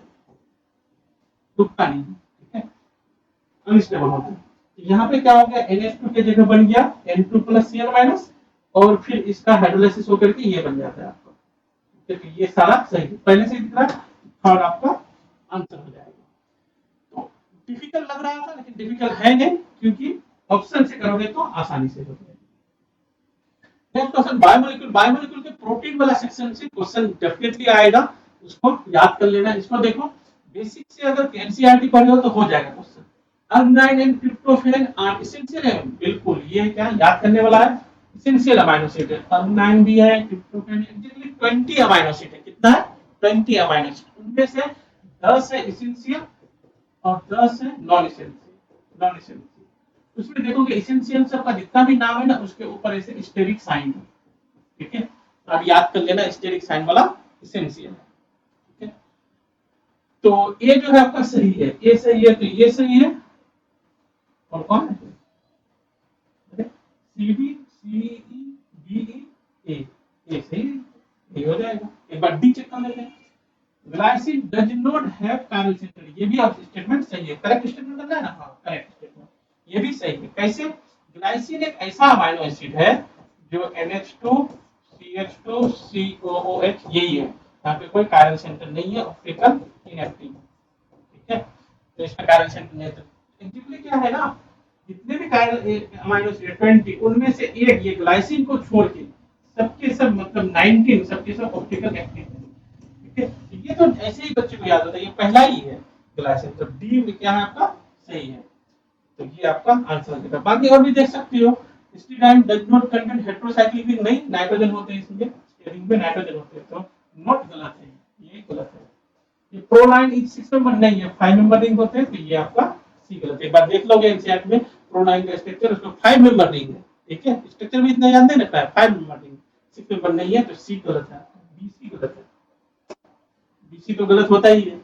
रुकता नहीं। ठीक है, अनस्टेबल होता है। यहाँ पे क्या हो गया, NH2 के जगह बन गया N2 प्लस Cl और फिर इसका हाइड्रोलाइसिस होकर के ये बन जाता है आपका। तो ये सारा सही पहले से दिख रहा है, थर्ड आपका आंसर हो जाएगा। तो डिफिकल्ट लग रहा था लेकिन डिफिकल्ट है नहीं, क्योंकि ऑप्शन से करोगे तो आसानी से हो जाएगा। नेक्स्ट क्वेश्चन, बायोमोलिक्यूल के प्रोटीन वाला सेक्शन से क्वेश्चन डेफिनेटली आएगा, उसको याद कर लेना। इसको देखो बेसिक से अगर एनसीईआरटी पढ़े हो तो हो जाएगा question. Arginine and tryptophan are essential है, बिल्कुल ये क्या याद करने वाला है, एसेंशियल अमीनो एसिड है। अर्जिनाइन भी है, ट्रिप्टोफैन एग्जैक्टली 20 अमीनो एसिड है, कितना है 20 अमीनो एसिड, उनमें से 10 है एसेंशियल और 10 है नॉन एसेंशियल। उसमें देखोगे एसेंशियल सबका जितना भी नाम है ना उसके ऊपर ऐसे स्टेरिक साइन है। ठीक है, तो अब याद कर लेना स्टेरिक साइन वाला एसेंशियल है। ठीक है, तो ये जो है आपका सही है, ये सही है, तो ये सही है, और कौन है सीडी सीई बीई ए, ये सही है, ये हो जाएगा। एक बार डी चेक कर लेते हैं, glycine does not have chiral centre, ये भी आप स्टेटमेंट सही है, करेक्ट स्टेटमेंट करना है ना, हां करेक्ट स्टेटमेंट, ये भी सही है। कैसे, ग्लाइसिन एक ऐसा अमीनो एसिड है जो NH2 CH2 COOH यही है, यहाँ पे कोई कायरल सेंटर नहीं है, ऑप्टिकल इनएक्टिव। ठीक है, तो इसका कायरल सेंटर नहीं है, तो एक्चुअली क्या है ना, जितने भी कायरल अमीनो एसिड 20 उनमें से एक ये ग्लाइसिन को छोड़ के सबके सब मतलब 19 सबके सब ऑप्टिकल एक्टिव है। ठीक है, ये तो ऐसे ही बच्चे को याद होता है, ये पहला ही है ग्लाइसिन, तो डी में क्या है आपका सही है, तो ये आपका आंसर हो जाएगा। बाकी और भी देख सकते हो, steroid does not contain heterocyclic ring, नहीं नाइट्रोजन होते हैं इसमें, रिंग में नाइट्रोजन होते हैं, तो नॉट गलत है, ये गलत है। ये प्रोलाइन इज 6 मेंबर नहीं है, 5 मेंबर रिंग होते हैं, तो ये आपका सी गलत है। एक बार देख लोगे एनसीईआरटी में प्रोलाइन का स्ट्रक्चर, उसको 5 मेंबर रिंग है। ठीक है, स्ट्रक्चर भी इतना याद नहीं रखना है, 5 मेंबर रिंग 6 मेंबर नहीं है, तो सी गलत है, बी सी गलत है, बीसी तो गलत होता ही है।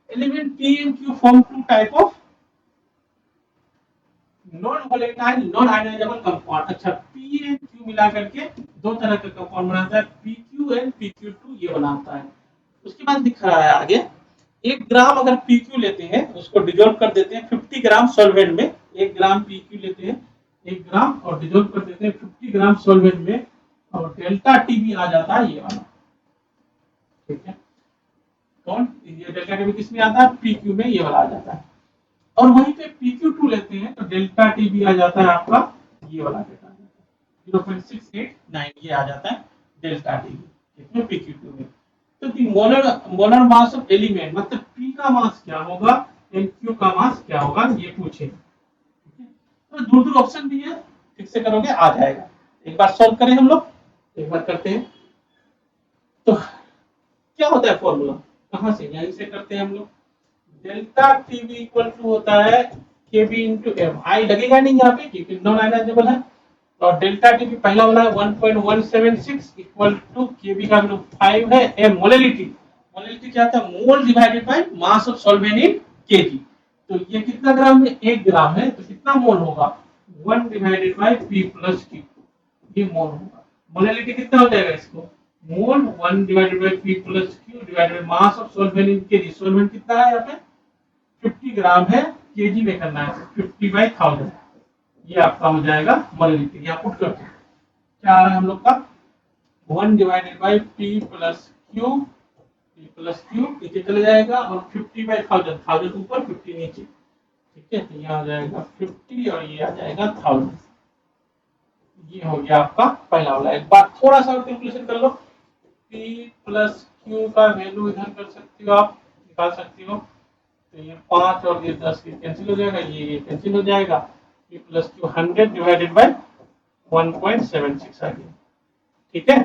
Element P and Q form two type of non volatile non ionisable compound. अच्छा, P and Q मिला करके दो तरह का कंपाउंड बनाता है, PQ and PQ2 ये बनाता है। उसके बाद दिख रहा है आगे, 1 ग्राम अगर PQ लेते हैं उसको डिसॉल्व कर देते हैं 50 ग्राम सॉल्वेंट में, 1 ग्राम PQ लेते हैं 1 ग्राम और डिसॉल्व कर देते हैं 50 ग्राम सॉल्वेंट में, और डेल्टा T भी आ जाता है ये वाला। ठीक है, कौन ये डेल्टा टी किस में आता है, PQ में ये वाला आ जाता है, और वहीं पे PQ2 लेते हैं तो डेल्टा T भी आ जाता है आपका ये वाला डेटा 0.689 ये आ जाता है डेल्टा T कितने PQ2 में। तो दी मोलर मास ऑफ एलिमेंट मतलब P का मास क्या होगा एंड Q का मास क्या होगा ये पूछे। तो दूर दूर ऑप्शन भी है, ठीक से करोगे आ जाएगा। एक बार सॉल्व करें हम लोग, एक बार करते हैं। तो क्या होता है फॉर्मूला, कहां से, यहीं से करते हैं हम लोग। डेल्टा टीबी इक्वल टू होता है केबी इंटू एम। आई लगेगा नहीं यहाँ पे क्योंकि नॉन आयनाइजेबल है। और डेल्टा टीबी पहला वाला है 1.176 इक्वल टू केबी का वैल्यू 5 है। एम मोलैलिटी, मोलैलिटी क्या था, मोल divided by mass of solvent in KG. तो ये कितना ग्राम है, 1 ग्राम है, तो कितना मोल होगा, 1 divided by P plus Q, ये मोल होगा। मोलैलिटी कितना हो जाएगा इसको, मोल 1 divided by P plus Q divided by mass of solvent in KG. Solvent कितना है यहाँ पे 50 ग्राम है, केजी में करना है 50/1000, ये आपका हो जाएगा मोलैलिटी। या पुट करते हैं क्या आ रहा है हम लोग का, 1 divided by P plus Q, P plus Q नीचे चले जाएगा और 50/1000, 1000 ऊपर 50 नीचे, ठीक है। तो यहाँ आ जाएगा 50 और ये आ जाएगा 1000। ये हो गया आपका पहला वाला। एक बार थोड़ा सा और कैलकुलेशन कर लो, P प्लस Q का वैल्यू इधर कर सकती हो, आप निकाल सकती हो। तो ये 5 और ये 10 कैंसिल हो जाएगा, ये कैंसिल हो जाएगा। P plus Q 100 divided by 1.76 आ गया, ठीक है।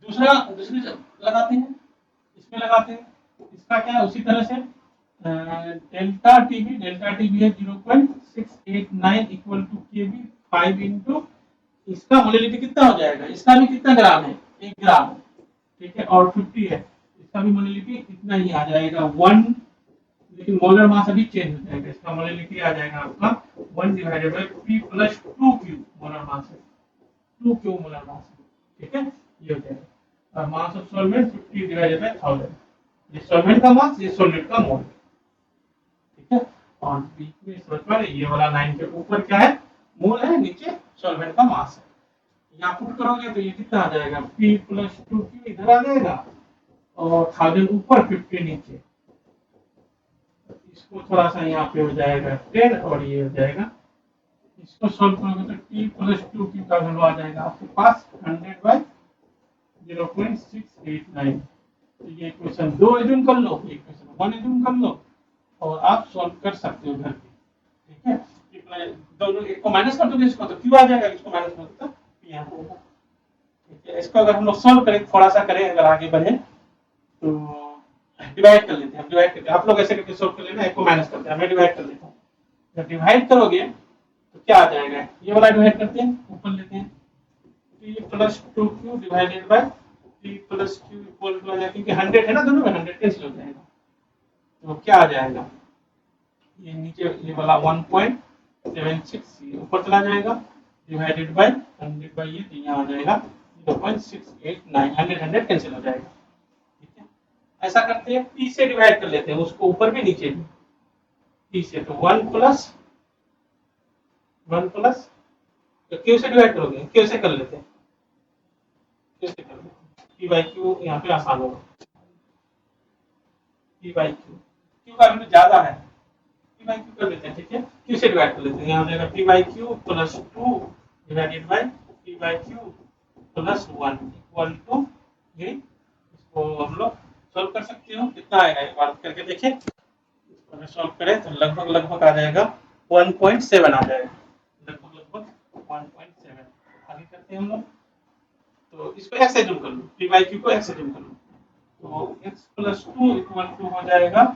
दूसरी लगाते हैं, इसमें लगाते हैं, इसका क्या है उसी तरह से डेल्टा टीबी है 0.689 इक्वल टू केबी 5 इंटू इसका मोलैलिटी कितना हो जाएगा, इसका भी कितना ग्राम है, 1 ग्राम, ठीक है। और 50 है, इसका भी मोलैलिटी इतना ही आ जाएगा 1, लेकिन मोलर मास अभी चेंज हो जाएगा। इसका मोलैलिटी आ जाएगा आपका 1 divided by P plus 2Q, molar mass है 2Q मोलर मास है, ठीक है। ये हो जाएगा और mass of solvent 50 divided by 1000, ये सॉल्वेंट का मास, ये सॉल्यूट का मोल, ठीक है। और बीच में समझ पा रहे, ये वाला लाइन के ऊपर क्या है, मोल है, नीचे सॉल्वेंट का मास है। यहाँ पुट करोगे तो ये कितना आ जाएगा, P प्लस 2Q इधर आ जाएगा और 1000 ऊपर 50 नीचे। इसको थोड़ा सा यहाँ पे हो जाएगा 10 और ये हो जाएगा, इसको सॉल्व करोगे तो T प्लस 2Q का वैल्यू आ जाएगा आपके पास 100/0.689। तो ये इक्वेशन 2 एज्यूम कर लो, ये इक्वेशन 1 एज्यूम कर लो और आप सॉल्व कर सकते हो घर पे, ठीक है। दोनों एक को माइनस कर दोगे, इसको तो Q आ जाएगा, इसको माइनस कर दो तो P यहाँ होगा, ठीक है। इसको अगर हम लोग सॉल्व करें, थोड़ा सा करें, अगर आगे बढ़े तो डिवाइड कर लेते हैं, डिवाइड करते हैं, आप लोग ऐसे करके सॉल्व कर लेना, एक को माइनस करते हैं, मैं डिवाइड कर लेता हूँ। जब डिवाइड करोगे तो क्या आ जाएगा, ये वाला डिवाइड करते हैं, ऊपर लेते हैं P plus 2Q divided by P plus Q equal to आ जाएगा, क्योंकि 100 है ना दोनों में, 100 कैंसिल हो जाएगा। तो क्या आ जाएगा, ये नीचे ये वाला 1.76 ऊपर चला जाएगा डिवाइडेड बाय 100 बाय ये, यहाँ आ जाएगा 0.689, 100 कैंसिल हो जाएगा, ठीक है। ऐसा करते हैं, P से डिवाइड कर लेते हैं, उसको ऊपर भी नीचे भी P से, तो 1 प्लस तो Q से डिवाइड करोगे, Q से कर लेते हैं, Q से कर लेते हैं, P बाई Q यहाँ पे आसान होगा, P बाई Q का वैल्यू ज्यादा है, P बाई Q कर लेते हैं, ठीक है। Q से डिवाइड कर लेते हैं, यहाँ आ जाएगा P by Q plus 2 divided by P by Q plus 1 equal to ये, इसको हम लोग सॉल्व कर सकते हो, कितना आएगा एक बार करके देखें। इसको अगर सॉल्व करें तो लगभग आ जाएगा 1.7 आ जाएगा, लगभग 1.7। आगे करते हैं हम लोग, तो इसको x एज्यूम कर लो, P बाई Q को x एज्यूम कर लो, तो x प्लस 2 इक्वल टू हो जाएगा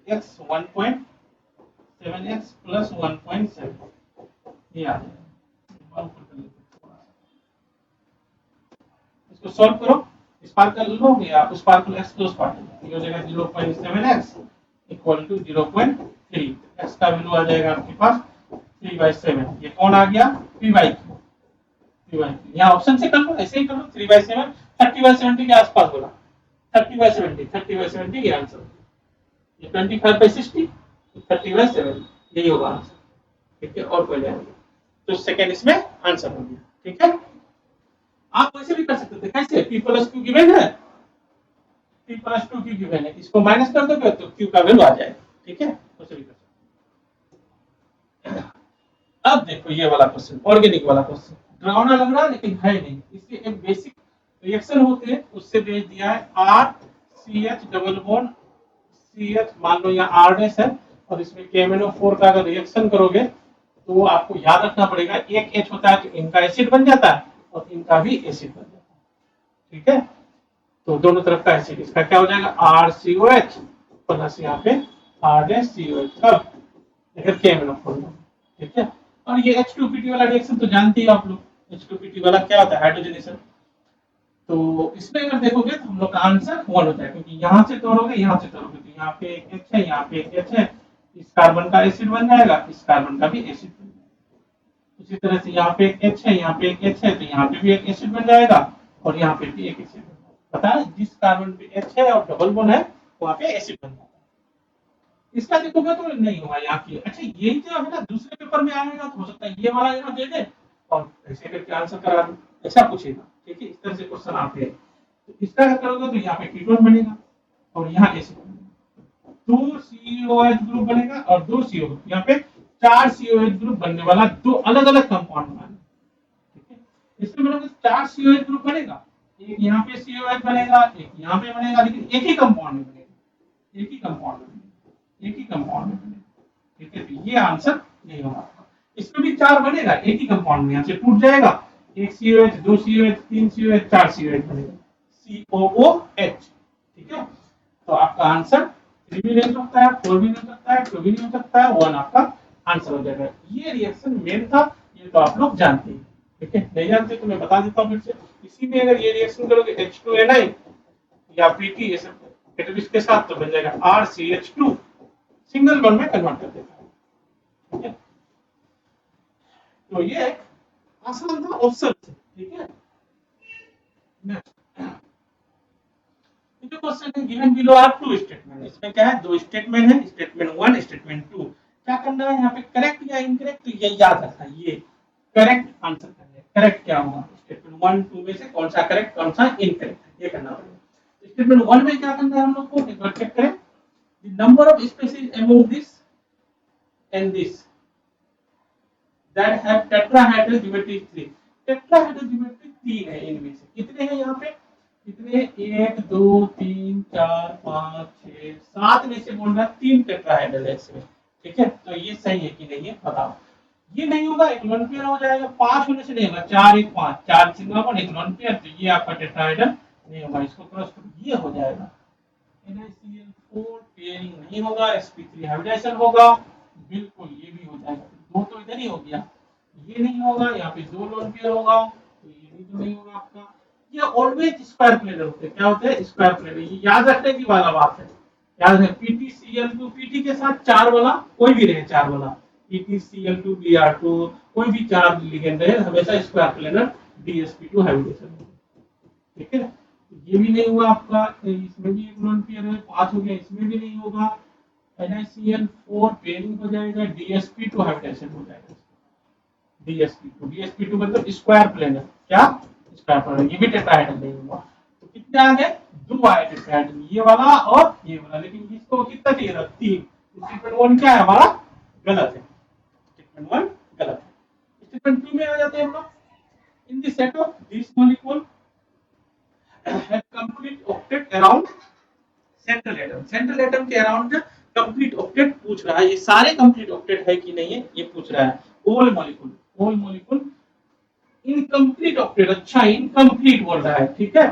x 1.7x प्लस 1.7, ये आ जाएगा। इसको सॉल्व करो, इस पार कर लो या उस पार को x उस पार, ये हो जाएगा 0.7x इक्वल टू 0.3, x का वैल्यू आ जाएगा आपके पास 3/7। ये कौन आ गया, P बाई Q, यहाँ ऑप्शन से कर लो, ऐसे ही कर लो, 3/7 30/70 के आसपास बोला, 30/70 ये आंसर, ये 25/60 30/7 यही होगा आंसर, ठीक है। और कोई नहीं, तो सेकंड इसमें आंसर हो गया, ठीक है। आप वैसे भी कर सकते थे, कैसे, P प्लस Q गिवन है, P प्लस 2Q गिवन है, इसको माइनस कर दोगे तो Q का वैल्यू आ जाएगा, ठीक है। वैसे भी कर सकते। अब देखो ये वाला क्वेश्चन, ऑर्गेनिक वाला क्वेश्चन, डरावना लग रहा है लेकिन है नहीं, इससे एक बेसिक रिएक्शन होते हैं, उससे भेज दिया है RCH डबल बॉन्ड CH, मान लो यहाँ R' है और इसमें KMnO4 का अगर रिएक्शन करोगे तो आपको याद रखना पड़ेगा, एक H होता है तो इनका एसिड बन जाता है और इनका भी एसिड बन जाता है, ठीक है। तो दोनों तरफ का एसिड, इसका क्या हो जाएगा RCOH प्लस यहाँ पे R-COH अब लेकर KMnO4 ठीक है। और ये H2PT वाला रिएक्शन तो जानते ही आप लोग, H2PT वाला क्या होता है हाइड्रोजनेशन। तो इसमें अगर देखोगे तो हम लोग का आंसर 1 होता है, क्योंकि यहाँ से तोड़ोगे यहाँ से तोड़ोगे तो यहाँ पे एक H है, यहाँ पे एक H है, इस कार्बन का एसिड बन जाएगा, इस कार्बन का भी एसिड बन जाएगा। उसी तरह से यहाँ पे एक H है, यहाँ पे एक H है, तो यहाँ पे भी एक एसिड बन जाएगा और यहाँ पे भी एक एसिड बन जाएगा। पता है जिस कार्बन पे H है और डबल बॉन्ड है वहाँ पे एसिड बन जाएगा। इसका देखोगे तो नहीं होगा यहाँ की। अच्छा यही जो है ना दूसरे पेपर में आएगा तो हो सकता है ये वाला यहाँ दे दे और ऐसे करके आंसर करा दे, ऐसा पूछेगा। ठीक है, इस तरह से क्वेश्चन आते हैं। तो इसका अगर करोगे तो यहाँ पे कीटोन बनेगा और यहाँ एसिड बनेगा, 2 COH ग्रुप बनेगा और 2 CO ग्रुप, यहाँ पे 4 COH ग्रुप बनने वाला, दो अलग अलग कंपाउंड बनाने। ठीक है, इसमें मतलब 4 COH ग्रुप बनेगा, एक यहाँ पे COH बनेगा, एक यहाँ पे बनेगा, लेकिन एक ही कंपाउंड में बनेगा, एक ही कंपाउंड में बनेगा, एक ही कंपाउंड में बनेगा। ठीक है, तो ये आंसर नहीं होगा। इसमें भी 4 बनेगा एक ही कंपाउंड में, यहाँ से टूट जाएगा, एक COH, 2 COH, 3 COH, 4 COH बनेगा, COOH। ठीक है, तो आपका आंसर 3 भी नहीं हो सकता है, 4 भी नहीं हो सकता है, 2 भी नहीं हो सकता है, 1 आपका आंसर हो जाएगा। ये रिएक्शन मेन था, ये तो आप लोग जानते हैं। ठीक है, नहीं जानते तो मैं बता देता हूँ फिर से। इसी में अगर ये रिएक्शन करोगे H2Ni या PT कैटलिस्ट के साथ तो बन जाएगा RCH2, सिंगल बॉन्ड में कन्वर्ट कर देता है। ठीक है, तो ये आसान था ऑप्शन से। ठीक है, क्वेश्चन है given below are two statement. इसमें क्या है, दो स्टेटमेंट है, स्टेटमेंट 1 स्टेटमेंट 2। क्या करना है यहाँ पे, करेक्ट या इनकरेक्ट, तो ये याद रखना, ये करेक्ट आंसर करना है। करेक्ट क्या होगा, स्टेटमेंट 1 2 में से कौन सा करेक्ट कौन सा इनकरेक्ट, ये करना पड़ेगा। स्टेटमेंट 1 में क्या करना है हम लोग को, एक बार चेक करें, the number of species among this and this that have tetrahedral geometry 3। tetrahedral geometry 3 है, इनमें से कितने हैं यहाँ पे, कितने 1 2 3 4 5 6 7 में से बोल रहा 3 टेट्राहेड्रल है इसमें। ठीक है, तो ये सही है कि नहीं है बताओ। ये नहीं होगा, एक लोन पेयर हो जाएगा, 5 होने से नहीं होगा, 4 1 5 4 सिग्मा बॉन्ड एक लोन पेयर, तो ये आपका टेट्राहेड्रल नहीं होगा, इसको क्रॉस करो, ये हो जाएगा। NaCl4 पेयरिंग नहीं होगा, sp3 हाइब्रिडाइजेशन होगा, बिल्कुल ये भी हो जाएगा। दो तो इधर ही हो गया, ये नहीं होगा, यहाँ पे 2 लोन पेयर होगा, तो ये भी तो नहीं होगा आपका। ये ऑलवेज स्क्वायर प्लेनर होते हैं, क्या होते हैं स्क्वायर प्लेनर, ये याद रखने की वाला बात है। याद है PtCl2, PT के साथ 4 वाला कोई भी रहे, 4 वाला PtCl2 Br2 कोई भी 4 लिगेंड रहे, हमेशा स्क्वायर प्लेनर DsP2 हाइब्रिडेशन। ठीक है, ये भी नहीं हुआ आपका, इसमें भी एक लोन पेयर है, 5 हो गया, इसमें भी नहीं होगा, NaCl4 पेयरिंग हो जाएगा, DsP2 हाइब्रिडेशन हो जाएगा, DsP2 मतलब स्क्वायर प्लेनर, क्या स्क्वायर प्लेनर, ये भी टेट्राहेड्रल नहीं हुआ। तो कितने आ गए, 2 आए टेट्राहेड्रल, ये वाला और ये वाला, लेकिन इसको कितना चाहिए था, 3। स्टेटमेंट 1 क्या है हमारा, गलत है, स्टेटमेंट 1 गलत है। स्टेटमेंट 2 में आ जाते हैं हम लोग, in the set of this molecule have complete octet around central atom. Central atom के अराउंड कंप्लीट ऑक्टेट पूछ रहा है, ये सारे कंप्लीट ऑक्टेट है कि नहीं है ये पूछ रहा है। ऑल मॉलिक्यूल इनकम्प्लीट ऑक्टेट, अच्छा इनकम्प्लीट बोल रहा है। ठीक है,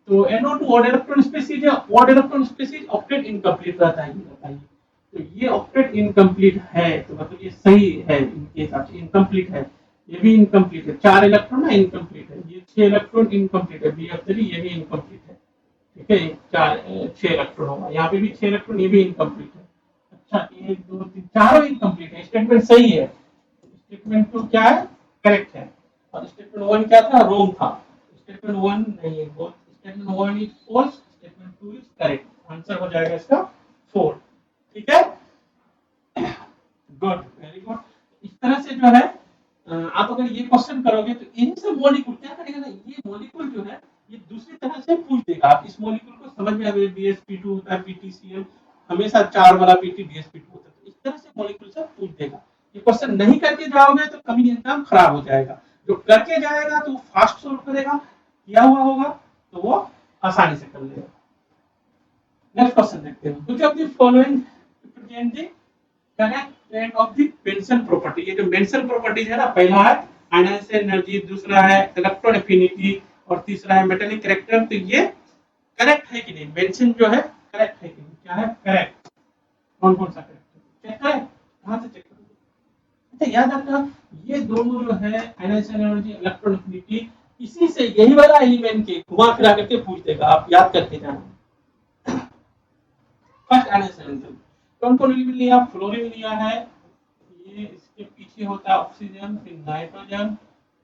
तो NO2 ऑड इलेक्ट्रॉन स्पीशीज है, odd electron species octet incomplete रहता है, ये बताइए। तो ये ऑक्टेट इनकम्प्लीट है, तो मतलब ये सही है, इनके हिसाब से इनकम्प्लीट है, ये भी इनकम्प्लीट है, 4 इलेक्ट्रॉन ना इनकम्प्लीट है, ये 6 इलेक्ट्रॉन इनकम्प्लीट है, BF3 ये भी इनकम्प्लीट है। ठीक है, 6 इलेक्ट्रॉन होगा, यहाँ पे भी 6 इलेक्ट्रॉन, ये भी इनकम्प्लीट है। अच्छा 1 2 3 चारों इनकम्प्लीट है, स्टेटमेंट सही है। स्टेटमेंट 2 क्या है, करेक्ट है, और स्टेटमेंट 1 क्या था, रॉन्ग था। स्टेटमेंट 1 नहीं है, statement 1 is false, statement 2 is correct, answer हो जाएगा इसका 4। ठीक है, गुड, वेरी गुड। इस तरह से जो है आप अगर ये क्वेश्चन करोगे तो इन सब मॉलिक्यूल क्या करेगा ना, ये मॉलिक्यूल जो है ये दूसरी तरह से पूछ देगा। आप इस मॉलिक्यूल को समझ में आ गए, DsP2 होता है, PtCl हमेशा 4 वाला PT DsP2 होता है, तो इस तरह से मॉलिक्यूल से पूछ देगा। ये क्वेश्चन नहीं करके जाओगे तो कभी एग्जाम खराब हो जाएगा, जो करके जाएगा तो फास्ट सोल्व करेगा, किया हुआ होगा तो वो आसानी से कर लेगा। नेक्स्ट क्वेश्चन देखते हैं, which of the following represent the correct trend of the mention property. ये जो मेंशन प्रॉपर्टीज है ना, पहला है आयनाइजेशन एनर्जी, दूसरा है इलेक्ट्रॉन एफिनिटी और तीसरा है मेटालिक कैरेक्टर। तो ये करेक्ट है कि नहीं, मेंशन जो है करेक्ट है कि नहीं, क्या है करेक्ट। कौन कौन सा करेक्टर चेक करें, कहां से चेक करेंगे? अच्छा याद रखना, ये दोनों जो है आयनाइजेशन एनर्जी, इलेक्ट्रोनेगेटिविटी, इसी से यही वाला एलिमेंट के घुमा फिरा करके पूछ देगा, आप याद करके जाना। फर्स्ट आयनाइजेशन एनर्जी कौन कौन एलिमेंट लिया? फ्लोरीन लिया है, ये इसके पीछे होता है ऑक्सीजन, फिर नाइट्रोजन,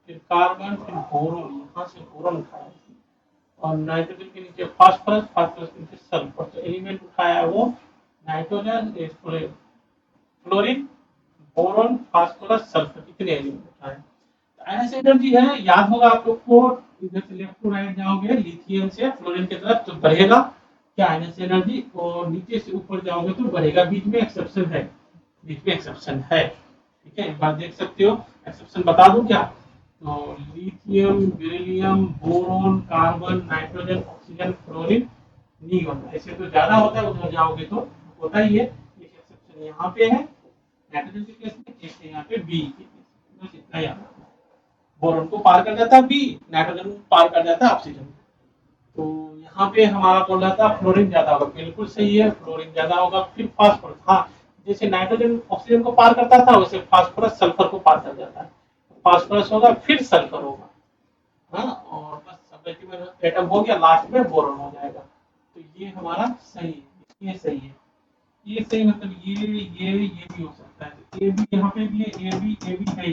फिर कार्बन, फिर बोरोन, यहाँ से बोरोन उठाया और नाइट्रोजन के नीचे फास्फोरस, फास्फोरस के नीचे सल्फर। तो एलिमेंट उठाया है वो nitrogen, fluorine, boron, phosphorus, sulphur, इतने एलिमेंट उठाए। आयनाइजेशन एनर्जी है, याद होगा आप लोग को, इधर से लेफ्ट टू राइट जाओगे लिथियम से फ्लोरीन की तरफ तो बढ़ेगा क्या आयनाइजेशन एनर्जी, और नीचे से ऊपर जाओगे तो बढ़ेगा। बीच में एक्सेप्शन है, बीच में एक्सेप्शन है, ठीक है, एक बार देख सकते हो। एक्सेप्शन बता दूं क्या? तो lithium, beryllium, boron, carbon, nitrogen, oxygen, fluorine, neon, ऐसे तो ज्यादा होता है, उधर जाओगे तो होता ही है। एक एक्सेप्शन यहाँ पे है नाइट्रोजन के केस में, एक यहाँ पे बी के केस में, बस इतना याद रखना। बोरोन को पार कर जाता है बी, नाइट्रोजन को पार कर जाता है ऑक्सीजन। तो यहाँ पे हमारा बोल रहा था फ्लोरीन ज्यादा होगा, बिल्कुल सही है, फ्लोरीन ज्यादा होगा। फिर फास्फोरस, हाँ, जैसे नाइट्रोजन ऑक्सीजन को पार करता था वैसे फास्फोरस सल्फर को पार कर जाता है। फास्फोरस होगा फिर सल्फर होगा, हाँ, और बस सब एटम हो गया, लास्ट में बोरोन हो जाएगा। तो ये हमारा सही है, ये सही है, ये सही, मतलब ये भी हो सकता है। तो ए भी यहाँ पे भी है, ए भी है ही,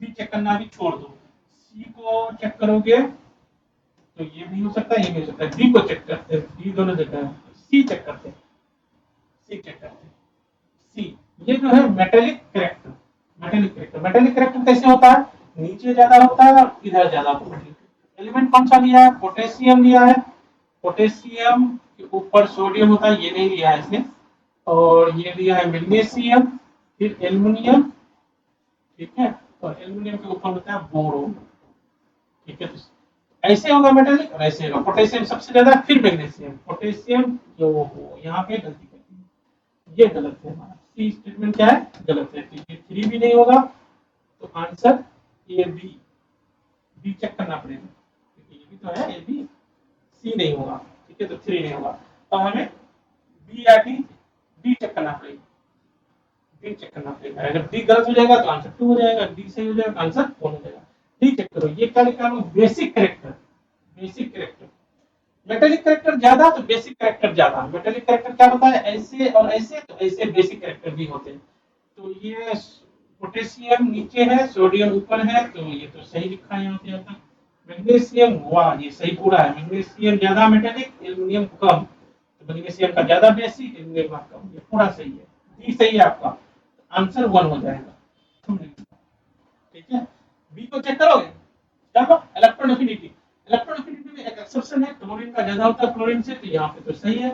बी चेक करना भी छोड़ दो। सी को चेक करोगे तो ये भी हो सकता है, ये भी हो सकता है। डी को चेक करते हैं, डी दोनों जगह है। सी चेक करते हैं, सी चेक करते हैं, सी, ये जो है मेटेलिक करेक्टर। मेटेलिक करेक्टर कैसे होता है? नीचे ज्यादा होता है और इधर ज्यादा होता है। एलिमेंट कौन सा लिया है? पोटेशियम लिया है, पोटेशियम के ऊपर सोडियम होता है, ये नहीं लिया है इसने, और ये लिया है मैग्नीशियम, फिर एल्युमिनियम, ठीक है, और एल्युमिनियम के ऊपर होता है बोरोन, ठीक है। तो ऐसे होगा मेटालिक और ऐसे होगा, पोटेशियम सबसे ज्यादा, फिर मैग्नीशियम, पोटेशियम जो हो, यहाँ पे गलती कर दी, ये गलत है हमारा। सी स्टेटमेंट क्या है? गलत है, तो ये 3 भी नहीं होगा। तो answer A B, B check करना पड़ेगा क्योंकि ये भी तो है, ए बी, सी नहीं होगा, ठीक है, तो 3 नहीं होगा। तो हमें बी या डी, डी चेक करना पड़ेगा, डी चेक करना पड़ेगा। अगर डी गलत हो जाएगा तो आंसर 2 हो जाएगा, डी सही हो जाएगा तो आंसर 1 हो जाएगा। डी चेक करो, ये क्या लिखा है? Basic character, basic character. Metallic character ज्यादा तो बेसिक करेक्टर ज्यादा। मेटेलिक करेक्टर क्या होता है? ऐसे और ऐसे, तो ऐसे बेसिक करेक्टर भी होते हैं। तो ये पोटेशियम नीचे है, सोडियम ऊपर है, तो ये तो सही लिखा है यहाँ पे आता। मैग्नीशियम, वाह, ये सही पूरा है। मैग्नीशियम ज्यादा मेटेलिक, एल्युमिनियम कम, तो मैग्नीशियम का ज्यादा बेसिक, एल्युमिनियम का कम, ये पूरा सही है। डी सही है आपका, आंसर 1 हो जाएगा, ठीक है। बी को चेक करोगे, चलो इलेक्ट्रॉन एफिनिटी, इलेक्ट्रॉन एफिनिटी में एक एक्सेप्शन है, क्लोरीन का ज्यादा होता है फ्लोरीन से, तो यहाँ पे तो सही है,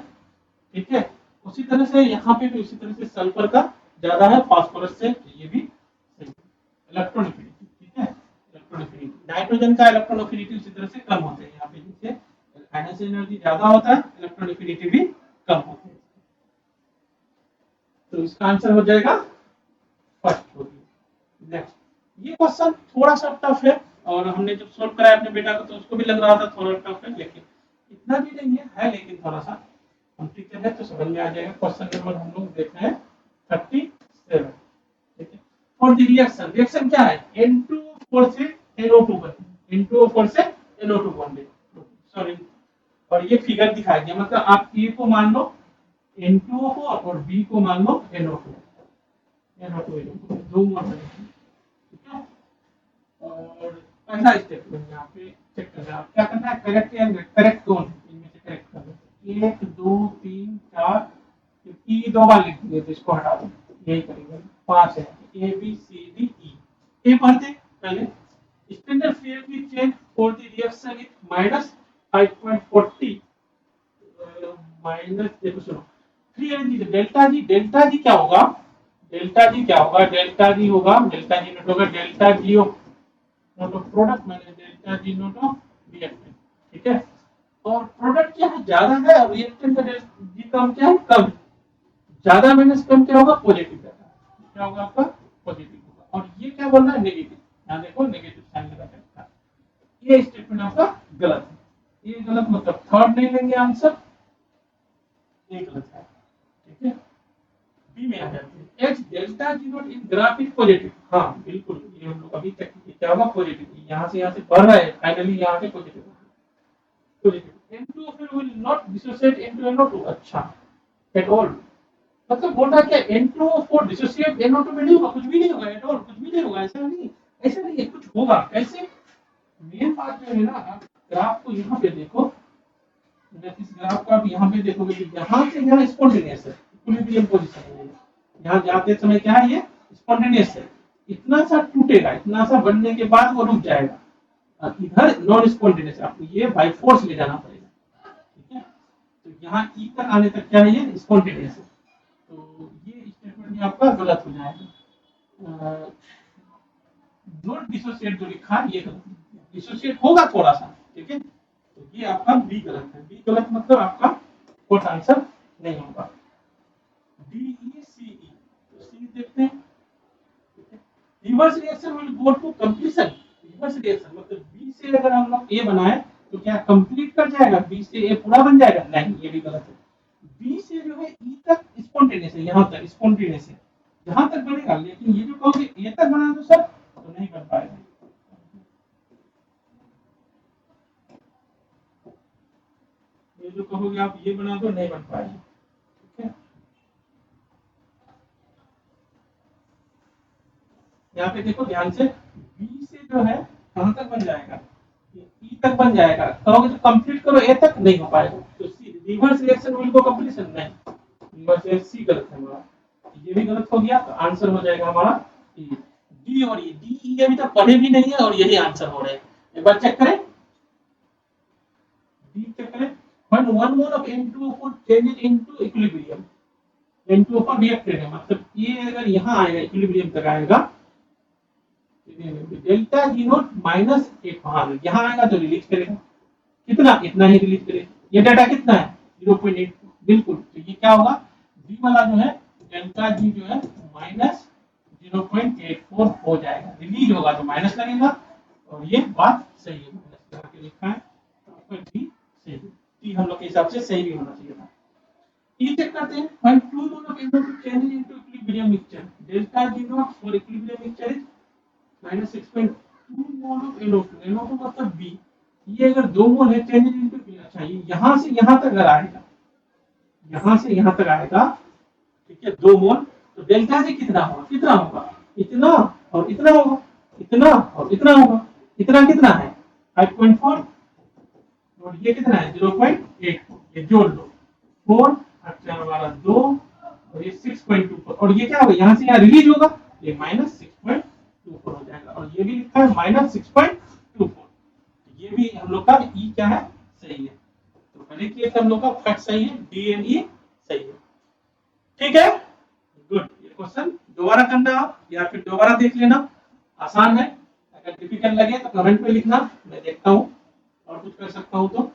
ठीक है। उसी तरह से यहाँ पे भी उसी तरह से सल्फर का ज्यादा है फास्फोरस से, तो ये भी सही है। इलेक्ट्रॉन एफिनिटी, ठीक है, इलेक्ट्रॉन एफिनिटी, नाइट्रोजन का इलेक्ट्रॉन एफिनिटी उसी तरह से कम होते हैं, यहाँ पे जैसे आयनाइजेशन एनर्जी ज्यादा होता है, इलेक्ट्रॉन एफिनिटी भी कम होती है। तो इसका आंसर हो जाएगा फर्स्ट होगी। नेक्स्ट, ये क्वेश्चन थोड़ा सा टफ है, और हमने जब सोल्व कराया अपने बेटा को तो उसको भी लग रहा था थोड़ा टफ है, लेकिन इतना भी नहीं है, लेकिन थोड़ा सा हम टीचर है तो समझ में आ जाएगा। क्वेश्चन नंबर हम लोग देख रहे हैं 37, ठीक है। फॉर द रिएक्शन, रिएक्शन क्या है? N2O4 से NO2 बने, N2O4 से NO2 बने, सॉरी, और ये फिगर दिखाया गया, मतलब आप ए को मान लो N2O4 और बी को मान लो NO2, दो मॉडल, ठीक है। और पहला स्टेटमेंट यहाँ पे चेक करना, आप क्या करना है? करेक्ट या करेक्ट कौन है इनमें से? करेक्ट करना, 1 2 3 4, ई 2 बार लिख दिए तो इसको हटा दो, यही करेंगे। 5 है, A B C D E. ए पढ़ते पहले, स्टैंडर्ड फ्यूल की change for the reaction is -5.40 minus, देखो सुनो, 3 एनर्जी, डेल्टा जी क्या होगा? डेल्टा जी क्या होगा? डेल्टा जी होगा, डेल्टा जी नोट होगा delta G note of product minus delta G note of reactant, ठीक है। और प्रोडक्ट क्या है? ज्यादा है, और रिएक्टेंट का जी कम क्या है? कम। ज्यादा माइनस कम क्या होगा? पॉजिटिव क्या होगा आपका? पॉजिटिव होगा। और ये क्या बोल रहा है? नेगेटिव, यहाँ देखो नेगेटिव साइन लगा सकता, ये स्टेटमेंट आपका गलत है। ये गलत मतलब थर्ड नहीं लेंगे आंसर, ये गलत है, ठीक है। में आ जाती है। H delta G not in graph is positive, हाँ बिल्कुल, ये हम लोग अभी तक क्या होगा पॉजिटिव, यहाँ से बढ़ रहा है, फाइनली यहाँ पे positive positive. N2O will not dissociate into NO2, अच्छा at all, मतलब बोल रहा है क्या N2O4 डिसोसिएट NO2 में नहीं होगा, कुछ भी नहीं होगा एट ऑल, कुछ भी नहीं होगा, ऐसा नहीं, ऐसा नहीं है, कुछ होगा कैसे। मेन बात जो है ना, आप ग्राफ को यहाँ पे देखो, इस ग्राफ को आप यहाँ पे देखोगे कि यहाँ से यहाँ स्पॉन्टेनियस है, इक्विलिब्रियम पोजीशन है, यहाँ जाते समय क्या है, ये स्पॉन्टेनियस है, इतना सा टूटेगा, इतना सा बनने के बाद वो रुक जाएगा, और इधर नॉन स्पॉन्टेनियस, आपको ये बाय फोर्स ले जाना पड़ेगा, ठीक है। तो यहाँ ई तक आने तक क्या है, ये स्पॉन्टेनियस है, तो ये स्टेटमेंट आपका गलत हो जाएगा। नॉट डिसोसिएट जो लिखा है ये गलत, डिसोसिएट होगा थोड़ा सा, ठीक है, तो ये आपका बी गलत है, बी गलत मतलब आपका कोई आंसर नहीं होगा। डी ई सी ई, तो सी देखते हैं, reverse reaction will go to completion, reverse reaction मतलब बी से अगर हम लोग ए बनाए तो क्या कंप्लीट कर जाएगा, बी से ए पूरा बन जाएगा, नहीं ये भी गलत है। बी से जो है ई तक स्पॉन्टेनियस है, यहाँ तक स्पॉन्टेनियस है, यहाँ तक बनेगा, लेकिन ये जो कहोगे ए तक बना दो सर तो नहीं बन पाएगा, ये जो कहोगे आप ये बना दो नहीं बन पाएगा, ठीक है। यहाँ पे देखो ध्यान से, बी से जो है कहाँ तक बन जाएगा, ई तक बन जाएगा, कहोगे तो कंप्लीट करो ए तक, नहीं हो पाएगा, तो C reverse reaction will go completion, नहीं रिवर्स रिएक्शन सी गलत है हमारा, ये भी गलत हो गया, तो आंसर हो जाएगा हमारा डी, और ये डी ई अभी तक पढ़े भी नहीं है और यही आंसर हो रहे हैं, एक बार चेक करें, डी चेक करें, when one mole of N2O4 changes into equilibrium, N2O4 reacted है, मतलब ये अगर यहाँ आएगा इक्विलिब्रियम तक आएगा, डेल्टा जी नॉट माइनस एक, हाँ यहाँ आएगा तो रिलीज करेगा, कितना, इतना ही रिलीज करेगा, ये डाटा कितना है 0.8, बिल्कुल, तो ये क्या होगा, बी वाला जो है डेल्टा जी जो है माइनस 0.84 हो जाएगा, रिलीज होगा तो माइनस लगेगा, और ये बात सही है, माइनस लगा के लिखा है, तो आपका डी सही है, डी हम लोग के हिसाब से सही भी होना चाहिए था। ये चेक करते हैं, when two mole of NO2 changes into equilibrium mixture, delta G naught for equilibrium mixture is minus 6.2 mole of NO2, NO2 मतलब B, ये अगर 2 मोल है चेंज इनटू, अच्छा ये यहाँ से यहाँ तक अगर आएगा, यहाँ से यहाँ तक आएगा, ठीक है 2 मोल, तो डेल्टा जी कितना होगा, कितना होगा, इतना और इतना होगा, इतना और इतना होगा, इतना कितना है 5.4, और ये कितना है 0.8, ये जोड़ लो 4 अच्छा हमारा 2 और ये 6.24, और ये क्या होगा यहाँ से यहाँ रिलीज होगा, ये माइनस 6.24 हो जाएगा, और ये भी लिखा है माइनस 6.24, ये भी हम लोग का ई क्या है सही है, तो पहले की हम लोग का फैक्ट सही है, डी एंड ई सही है, ठीक है गुड। ये क्वेश्चन दोबारा करना आप या फिर दोबारा देख लेना, आसान है, अगर डिफिकल्ट लगे तो कमेंट में लिखना, मैं देखता हूँ और कुछ कर सकता हूँ तो।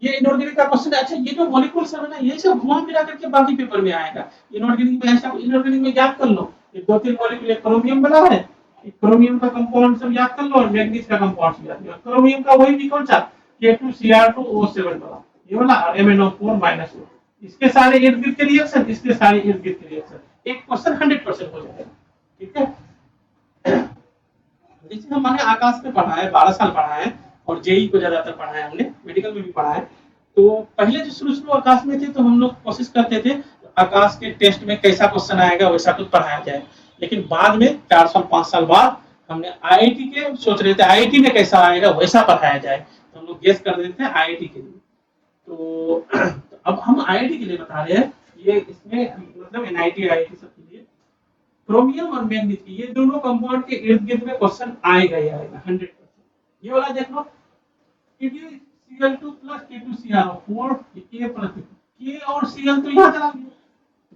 ये इनऑर्गेनिक का क्वेश्चन है, अच्छा ये जो मॉलिक्यूल सब है ना ये सब घुमा फिरा करके बाकी पेपर में आएगा, इनऑर्गेनिक में ऐसा, इनऑर्गेनिक में याद कर लो, ये 2-3 मॉलिक्यूल, एक क्रोमियम बना है, एक क्रोमियम का कंपाउंड सब याद कर लो, और मैग्नीज का कंपाउंड सब याद कर लो, क्रोमियम का वही भी कौन सा K2Cr2O7 वाला, ये वाला MnO4-2, इसके सारे इर्द-गिर्द के रिएक्शन, इसके सारे इर्द-गिर्द के रिएक्शन, एक क्वेश्चन 100% हो जाएगा, ठीक है। जैसे हमने आकाश में पढ़ा है, 12 साल पढ़ा है, और जेई को ज्यादातर पढ़ा है हमने, मेडिकल में भी पढ़ा है, तो पहले जो शुरू आकाश में थे तो हम लोग कोशिश करते थे आकाश के टेस्ट में कैसा क्वेश्चन आएगा वैसा कुछ पढ़ाया जाए, लेकिन बाद में 4 साल 5 साल बाद हमने आईआईटी के सोच रहे थे आईआईटी में कैसा आएगा वैसा पढ़ाया जाए, तो हम लोग गेस कर देते थे आईआईटी के लिए, तो अब हम आईआईटी के लिए बता रहे हैं, ये इसमें मतलब एनआईटी आईआईटी सब के लिए क्रोमियम और मैग्नीज ये दोनों कंपाउंड के इर्द-गिर्द में क्वेश्चन आएगा ही आएगा 100%। ये वाला देख लो Cl2 plus K2Cr4, ये प्लस K और Cl तो यहाँ चला गया,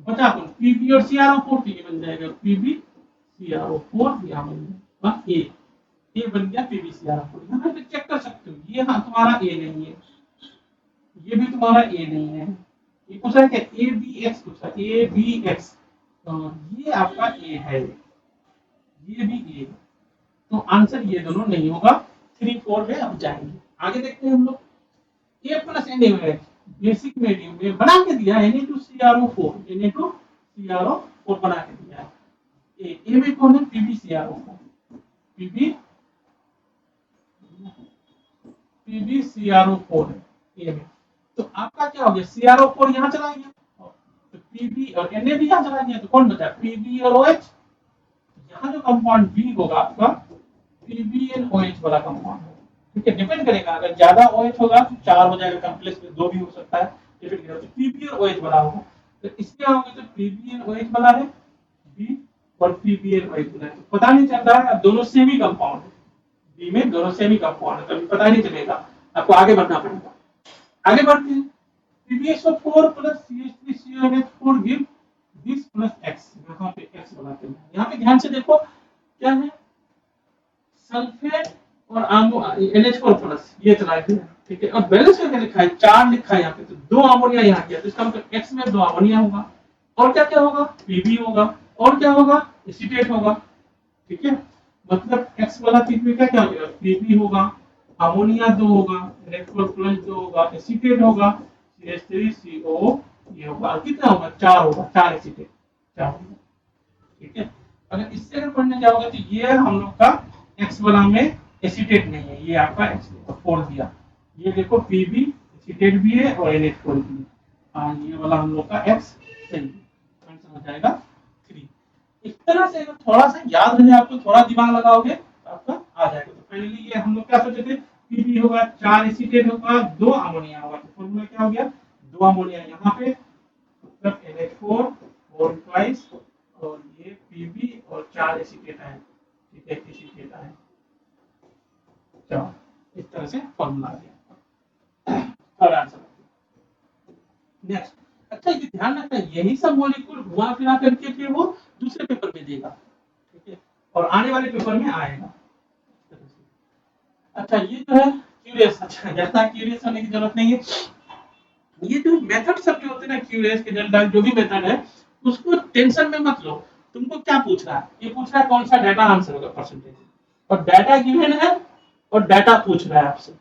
बचा कौन, Pb और CrO4, तो ये बन जाएगा PbCrO4, यहाँ बन जाएगा ये बन गया PbCrO4, यहाँ पे चेक कर सकते हो, ये हाँ तुम्हारा A नहीं है, ये भी तुम्हारा A नहीं है, ये पूछा है क्या ABX पूछा, ABX, ये आपका A है, ये भी A, तो आंसर ये दोनों नहीं होगा, 3-4 में अब जाएंगे, आगे देखते हैं हम लोग। A plus NaOH basic medium में बना के दिया Na2CrO4, Na2CrO4, 4 बना के दिया है। ए में कौन है? PbCrO4, PbCrO4 है ए में। तो आपका क्या हो गया? CrO4 यहाँ चला गया, तो Pb और Na भी यहाँ चला गया, तो कौन बचा? Pb और OH। यहाँ जो कंपाउंड बी होगा आपका PbNOH वाला कंपाउंड है। ठीक है, डिपेंड करेगा, अगर ज्यादा OH होगा तो 4 हो जाएगा, कॉम्प्लेक्स में 2 भी हो सकता है, डिपेंड करेगा। तो Pb और OH वाला होगा, तो इसमें आओगे तो PbNOH वाला है बी और PbNOH वाला है। तो पता नहीं चल रहा है, अब दोनों सेम ही कंपाउंड है, बी में दोनों सेम ही कंपाउंड है, तो पता नहीं चलेगा, आपको आगे बढ़ना पड़ेगा। आगे बढ़ते हैं। PbSO4 plus CH3CONH4 give this plus X, यहाँ पे X बनाते हैं। यहाँ पे ध्यान से देखो क्या है, सल्फेट और NH4 प्लस ये चला गया, ठीक है, और बैलेंस करके लिखा है 4 लिखा है यहाँ पे, तो 2 अमोनिया यहाँ गया, तो इसका मतलब X में 2 अमोनिया होगा, और क्या क्या होगा? Pb होगा, और क्या होगा? एसीटेट होगा, ठीक है, मतलब X वाला चीज में क्या क्या होगा? Pb होगा, अमोनिया 2 होगा, NH4 प्लस 2 होगा, एसीटेट होगा, CH3CO ये होगा, कितना होगा? 4 होगा, 4 एसीटेट 4 होगा, ठीक है। अगर इससे अगर पढ़ने जाओगे तो ये हम लोग का X वाला में एसीटेट नहीं है, ये आपका X4 दिया, ये देखो Pb एसीटेट भी है और NH4 भी है, हाँ ये वाला हम लोग का X सही है, आंसर हो जाएगा 3। इस तरह से अगर थोड़ा सा याद रहे, आपको थोड़ा दिमाग लगाओगे तो आपका आ जाएगा। तो फाइनली ये हम लोग क्या सोचे थे, Pb होगा, 4 एसीटेट होगा, 2 अमोनिया होगा, तो फॉर्मूला क्या हो गया? 2 अमोनिया यहाँ पे, मतलब NH4 और ट्वाइस, और ये Pb और 4 एसीटेट है, ठीक है, एसीटेट है। चलो इस तरह से फॉर्मूला आ गया और आंसर। नेक्स्ट, अच्छा ये ध्यान रखना, यही सब मॉलिक्यूल घुमा फिरा करके फिर वो दूसरे पेपर में देगा, ठीक है, और आने वाले पेपर में आएगा। अच्छा ये जो है क्यूरियस, अच्छा ज्यादा क्यूरियस होने की जरूरत नहीं है, ये जो मेथड सब जो होते हैं ना, क्यूरियस के जनरल जो भी मेथड है, उसको टेंशन में मत लो। तुमको क्या पूछ रहा है? ये पूछ रहा है कौन सा डाटा आंसर होगा परसेंटेज, और डाटा गिवन है और डाटा पूछ रहा है आपसे,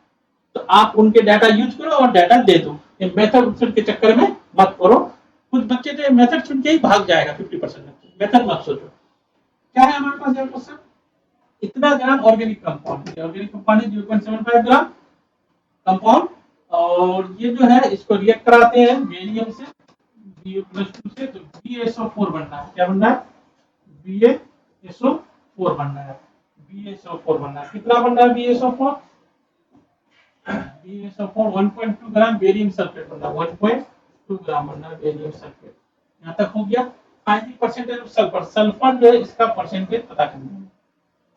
तो आप उनके डाटा यूज करो और डाटा दे दो। ये मेथड के चक्कर में मत पड़ो। कुछ बच्चे तो मेथड सुन के ही भाग जाएगा 50%, मेथड मत सोचो। क्या है हमारे पास यहाँ क्वेश्चन, इतना ग्राम ऑर्गेनिक कंपाउंड, ऑर्गेनिक कंपाउंड है 0.75 ग्राम कंपाउंड, और ये जो है इसको रिएक्ट कराते हैं बेरियम से Bo+2 से, तो BaSO4 बनना है। क्या बनना है? BaSO4 बनना है, BaSO4 बनना है। कितना बनना है BaSO4? BaSO4 1.2 ग्राम बेरियम सल्फेट बनना है, 1.2 ग्राम बनना है बेरियम सल्फेट। यहाँ तक हो गया। Find the percentage of sulphur, sulphur जो है इसका परसेंटेज पता करना है,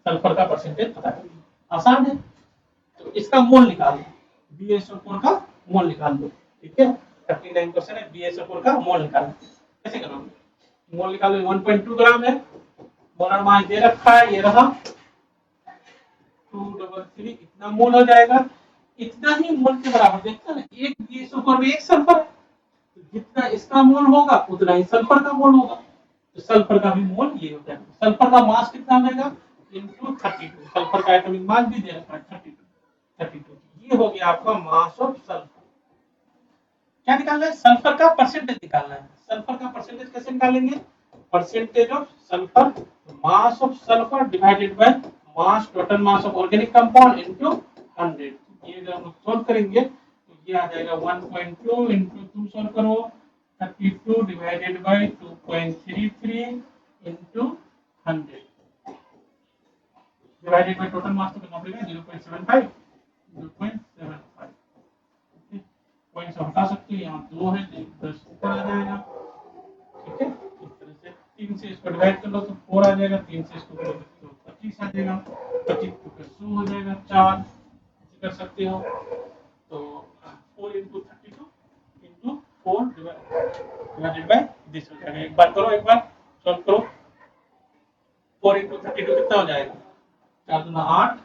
सल्फर का परसेंटेज पता करना है, आसान है। तो इसका मोल निकाल लो, BaSO4 का मोल निकाल लो, ठीक है, 39% है, BaSO4 का मोल निकालो। कैसे करोगे? मोल निकालो, 1.2 ग्राम है, मोलर मास दे रखा है, ये रहा 233, इतना मोल हो जाएगा। इतना ही मोल के बराबर, देखते हैं एक BaSO4 में एक सल्फर है, तो जितना इसका मोल होगा उतना ही सल्फर का मोल होगा, तो सल्फर का भी मोल ये हो जाएगा। सल्फर का मास कितना रहेगा? इनटू 32, सल्फर का एटॉमिक मास भी दे रखा है 32, ये हो गया आपका मास ऑफ सल्फर। क्या निकालना है? सल्फर का परसेंटेज निकालना है। सल्फर का परसेंटेज कैसे निकालेंगे? Percentage of sulphur, mass of sulphur divided by mass, total mass of organic compound into 100। ये जब हम लोग सॉल्व करेंगे तो ये आ जाएगा 1.2 इनटू 2 सॉल्व करो, 32 divided by 2.33 into 100 divided by total mass, तो कितना पड़ेगा? 0.75, 0.75। पॉइंट से हटा सकते हो, यहाँ 2 है तो 10 ऊपर आ जाएगा, ठीक है। इस तरह से 3 से इसको डिवाइड कर लो तो 4 आ जाएगा, 3 से इसको करो तो 25 आ जाएगा, 25 को 100 हो जाएगा 4, ऐसे कर सकते हो। तो 4 into 32 into 4 divided by this हो जाएगा। एक बार करो, एक बार सॉल्व करो, 4 into 32 कितना हो जाएगा? 4 दूना 8,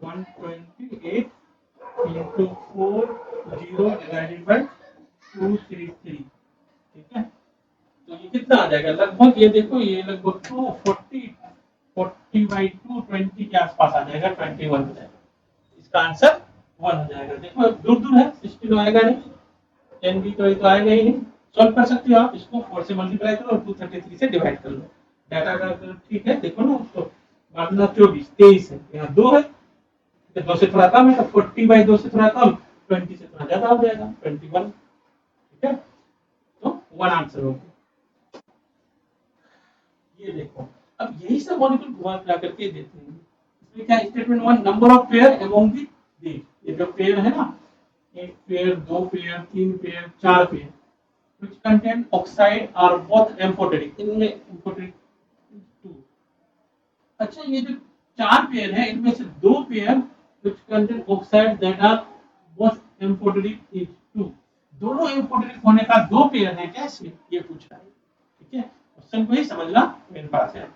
128 into 4 0 divided by 233, ठीक है। तो ये कितना आ जाएगा? लगभग ये देखो, ये लगभग 240 40 by 220 के आसपास आ जाएगा, 21 हो जाएगा। इसका आंसर 1 हो जाएगा। देखो दूर दूर है, 16 आएगा नहीं, 10 भी तो आएगा ही नहीं, सॉल्व कर सकते हो आप इसको, 4 से मल्टीप्लाई करो और 233 से डिवाइड कर लो। डाटा का ठीक है, देखो ना उसको, बांटना 24 23 है, यहाँ 2 है तो 2 से थोड़ा कम है, तो 40/2 से थोड़ा कम, 20 से थोड़ा ज्यादा हो जाएगा 21। ठीक है, तो 1 आंसर हो गया। ये देखो, अब यही सब मॉलिक्यूल घुमा फिरा करके देते हैं। इसमें क्या statement 1, number of pair among the, ये जो पेयर है ना, एक पेयर, दो पेयर, तीन पेयर, चार pair which contain oxide are both amphoteric, इनमें amphoteric 2। अच्छा, ये जो चार पेयर है इनमें से दो pair which contain oxide that are both amphoteric is 2, दोनों amphoteric होने का दो पेयर है कैसे, ये पूछ रहा है। ठीक है, क्वेश्चन को ही समझना मेरे पास है।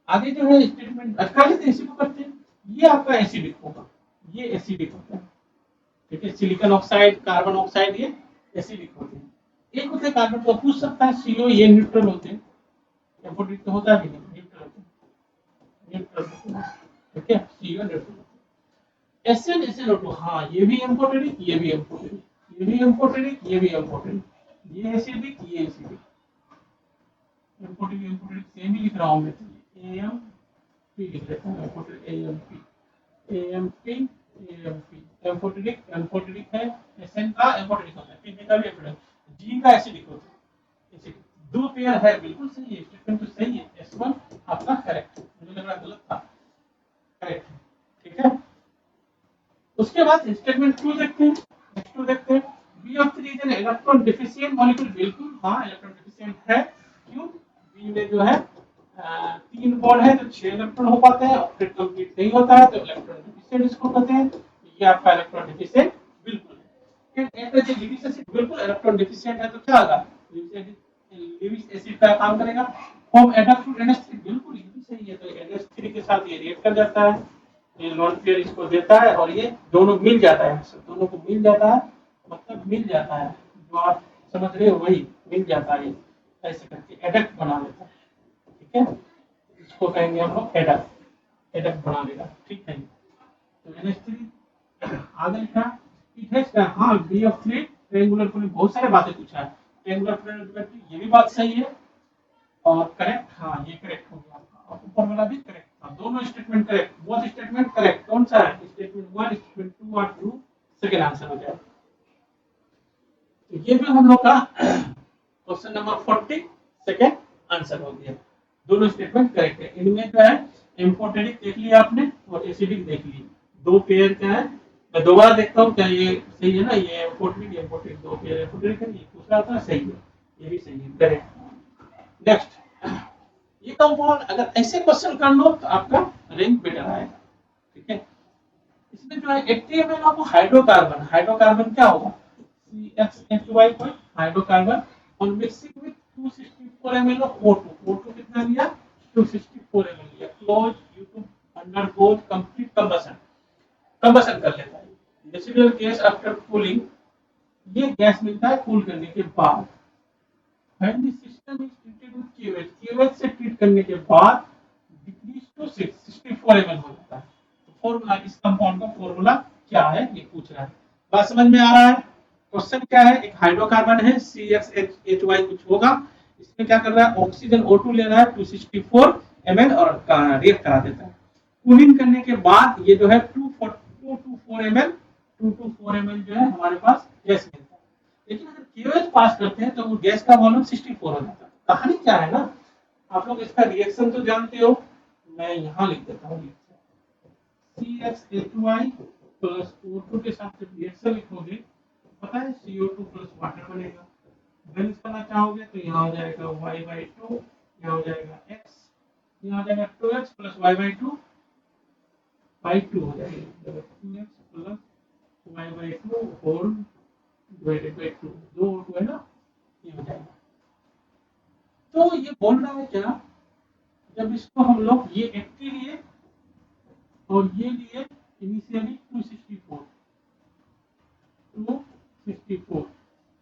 आगे जो है स्टेटमेंट अच्छा लेते इसी को करते हैं। ये आपका एसिडिक होगा, ये एसिडिक होता है। ठीक है, सिलिकॉन ऑक्साइड, कार्बन ऑक्साइड, ये एसिडिक होते हैं। एक होते कार्बन को पूछ सकता है CO, ये न्यूट्रल होते हैं, एम्फोटेरिक तो होता भी नहीं, न्यूट्रल होते हैं, न्यूट्रल होते हैं। ठीक है, CO न्यूट्रल होते हैं। SN SNO2, हाँ ये भी एम्फोटेरिक, ये भी एम्फोटेरिक, ये भी एम्फोटेरिक, ये भी एम्फोटेरिक, ये एसिडिक, ये एसिडिक। एम्फोटेरिक एम्फोटेरिक सेम ही लिख रहा हूं मैं, AMP लिख देता हूं, एम्फोटेरिक AMP एम्फोटेरिक, एम्फोटेरिक है, SN का एम्फोटेरिक होता है, Pb का भी एम्फोटेरिक, G का एसिडिक होता है। एसिडिक दो पेयर है, बिल्कुल सही है, स्टेटमेंट तो सही है, S1 आपका करेक्ट है, मुझे लग रहा गलत था, करेक्ट है। ठीक है, उसके बाद स्टेटमेंट 2 देखते हैं, नेक्स्ट 2 देखते हैं। B(3) is an electron deficient molecule, बिल्कुल हाँ इलेक्ट्रॉन डेफिशिएंट है, क्यों, B में जो है 3 बॉन्ड है तो 6 इलेक्ट्रॉन हो पाते हैं, ऑक्टेट कंप्लीट नहीं होता है तो इलेक्ट्रॉन डेफिशिएंट इसको कहते हैं। ये आपका इलेक्ट्रॉन डेफिशिएंट बिल्कुल है। फिर एच लिविस एसिड बिल्कुल इलेक्ट्रॉन डेफिशिएंट है तो क्या होगा, लिविस एसिड का काम करेगा। फॉर्म एडाप्टिव NH3, बिल्कुल ये भी सही है, तो NH3 के साथ ये रिएक्ट कर जाता है, ये लोन पेयर इसको देता है और ये दोनों मिल जाता है, दोनों को मिल जाता है, मतलब मिल जाता है, जो आप समझ रहे हो वही मिल जाता है, ऐसे करके एडक्ट बना लेता है। ठीक है, इसको कहेंगे हम लोग एडक्ट, एडक्ट बना लेगा। ठीक है, तो NH3 आगे लिखा, इट हैज हाँ B(3) ट्रायंगुलर प्लेन, बहुत सारे बातें पूछा है, ट्रायंगुलर प्लेन, ये भी बात सही है और करेक्ट, हाँ ये करेक्ट हो गया आपका, और ऊपर वाला भी करेक्ट था, दोनों statement correct, both statement correct. कौन सा है, स्टेटमेंट 1, स्टेटमेंट 2 और ट्रू, सेकंड आंसर हो जाएगा। तो ये भी हम लोग का क्वेश्चन नंबर 40 सेकंड आंसर हो गया, दोनों स्टेटमेंट करेक्ट है। इनमें जो है एम्फोटेरिक देख लिया आपने और एसिडिक देख लिया, दो पेयर का है। मैं दोबारा देखता हूँ क्या ये सही है ना, ये एम्फोटेरिक एम्फोटेरिक दो पेयर एम्फोटेरिक है, ये पूछ रहा था, सही है, ये भी सही है, करेक्ट। नेक्स्ट, ये कंपाउंड अगर ऐसे क्वेश्चन कर लो तो आपका रैंक बेटर आएगा। ठीक है, इसमें जो है 80 ml आपको हाइड्रोकार्बन, हाइड्रोकार्बन क्या होगा, CH2 कोई हाइड्रोकार्बन, और mixing with 264 ml of O2, O2 कितना लिया, 264 ml लिया, close U2 undergoes complete combustion, combustion कर लेता है। रेसिडुअल गैस आफ्टर कूलिंग, ये गैस मिलता है कूल करने के बाद। When the system is treated with QH, QH से ट्रीट करने के बाद डिक्रीज टू 64 ml हो जाता है। तो फॉर्मूला, इस कंपाउंड का फॉर्मूला क्या है ये पूछ रहा है, बात समझ में आ रहा है। क्वेश्चन क्या है, एक हाइड्रोकार्बन है CXHY कुछ होगा, इसमें क्या कर रहा है, ऑक्सीजन O2 ले रहा है 264 ml और रिएक्ट करा देता है। कूलिंग करने के बाद ये जो है 224 ml, 224 ml जो है हमारे पास गैस मिलता है। लेकिन अगर QH पास करते हैं तो वो गैस का वॉल्यूम 64 हो जाता है। कहानी क्या है ना, आप लोग इसका रिएक्शन तो जानते हो, मैं यहाँ लिख देता हूँ, CXHY प्लस O2 के साथ जब रिएक्शन लिखोगे पता है CO2 प्लस वाटर बनेगा, बैलेंस करना चाहोगे तो यहाँ हो जाएगा y/2, यहाँ हो जाएगा x, यहाँ हो जाएगा 2x प्लस y/2 हो जाएगा, 2x plus y/2 whole divided by 2, दो O2 है ना, ये हो जाएगा। तो ये बोल रहा है क्या, जब इसको हम लोग ये 80 लिए और ये लिए इनिशियली 264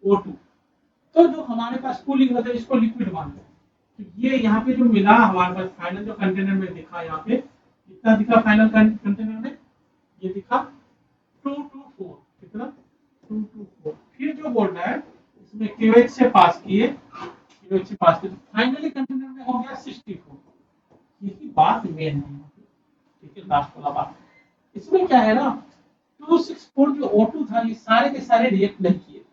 O2, तो जो हमारे पास कूलिंग होता है इसको लिक्विड मान लो, तो ये यहाँ पे जो मिला हमारे पास फाइनल जो कंटेनर में दिखा, यहाँ पे कितना दिखा फाइनल कंटेनर में, ये दिखा 224, कितना 224। फिर जो बोल रहा है इसमें QH से पास किए, QH से पास किए, फाइनली कंटेनर में हो गया 64। यही बात मेन है, ठीक है, लास्ट वाला बात। इसमें क्या है ना, 264 जो O2 था, ये सारे के सारे रिएक्ट नहीं किए थे,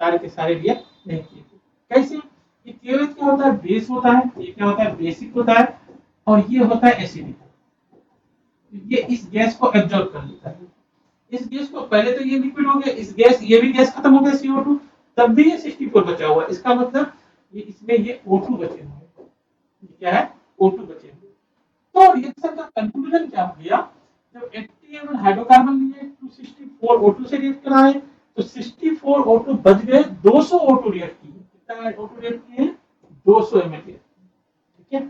सारे के सारे रिएक्ट नहीं किए थे। कैसे? ये केवल क्या होता है, बेस होता है, ये क्या होता है, बेसिक होता है, और ये होता है एसिडिक। ये इस गैस को एब्जॉर्ब कर लेता है। इस गैस को, पहले तो ये लिक्विड हो गया, इस गैस, ये भी गैस खत्म हो गया CO2, तब भी ये 64 बचा हुआ है। इसका मतलब ये इसमें ये O2 बचे हुए हैं। ये क्या है, O2 बचे हुए। तो रिएक्शन का कंक्लूजन क्या हो गया, जब 80 ml हाइड्रोकार्बन लिए, 264 O2 से रिएक्ट कराए, तो 64 O2 बच गए, 200 O2 रिएक्ट किए। कितना O2 रिएक्ट किए? 200 ml। ठीक है,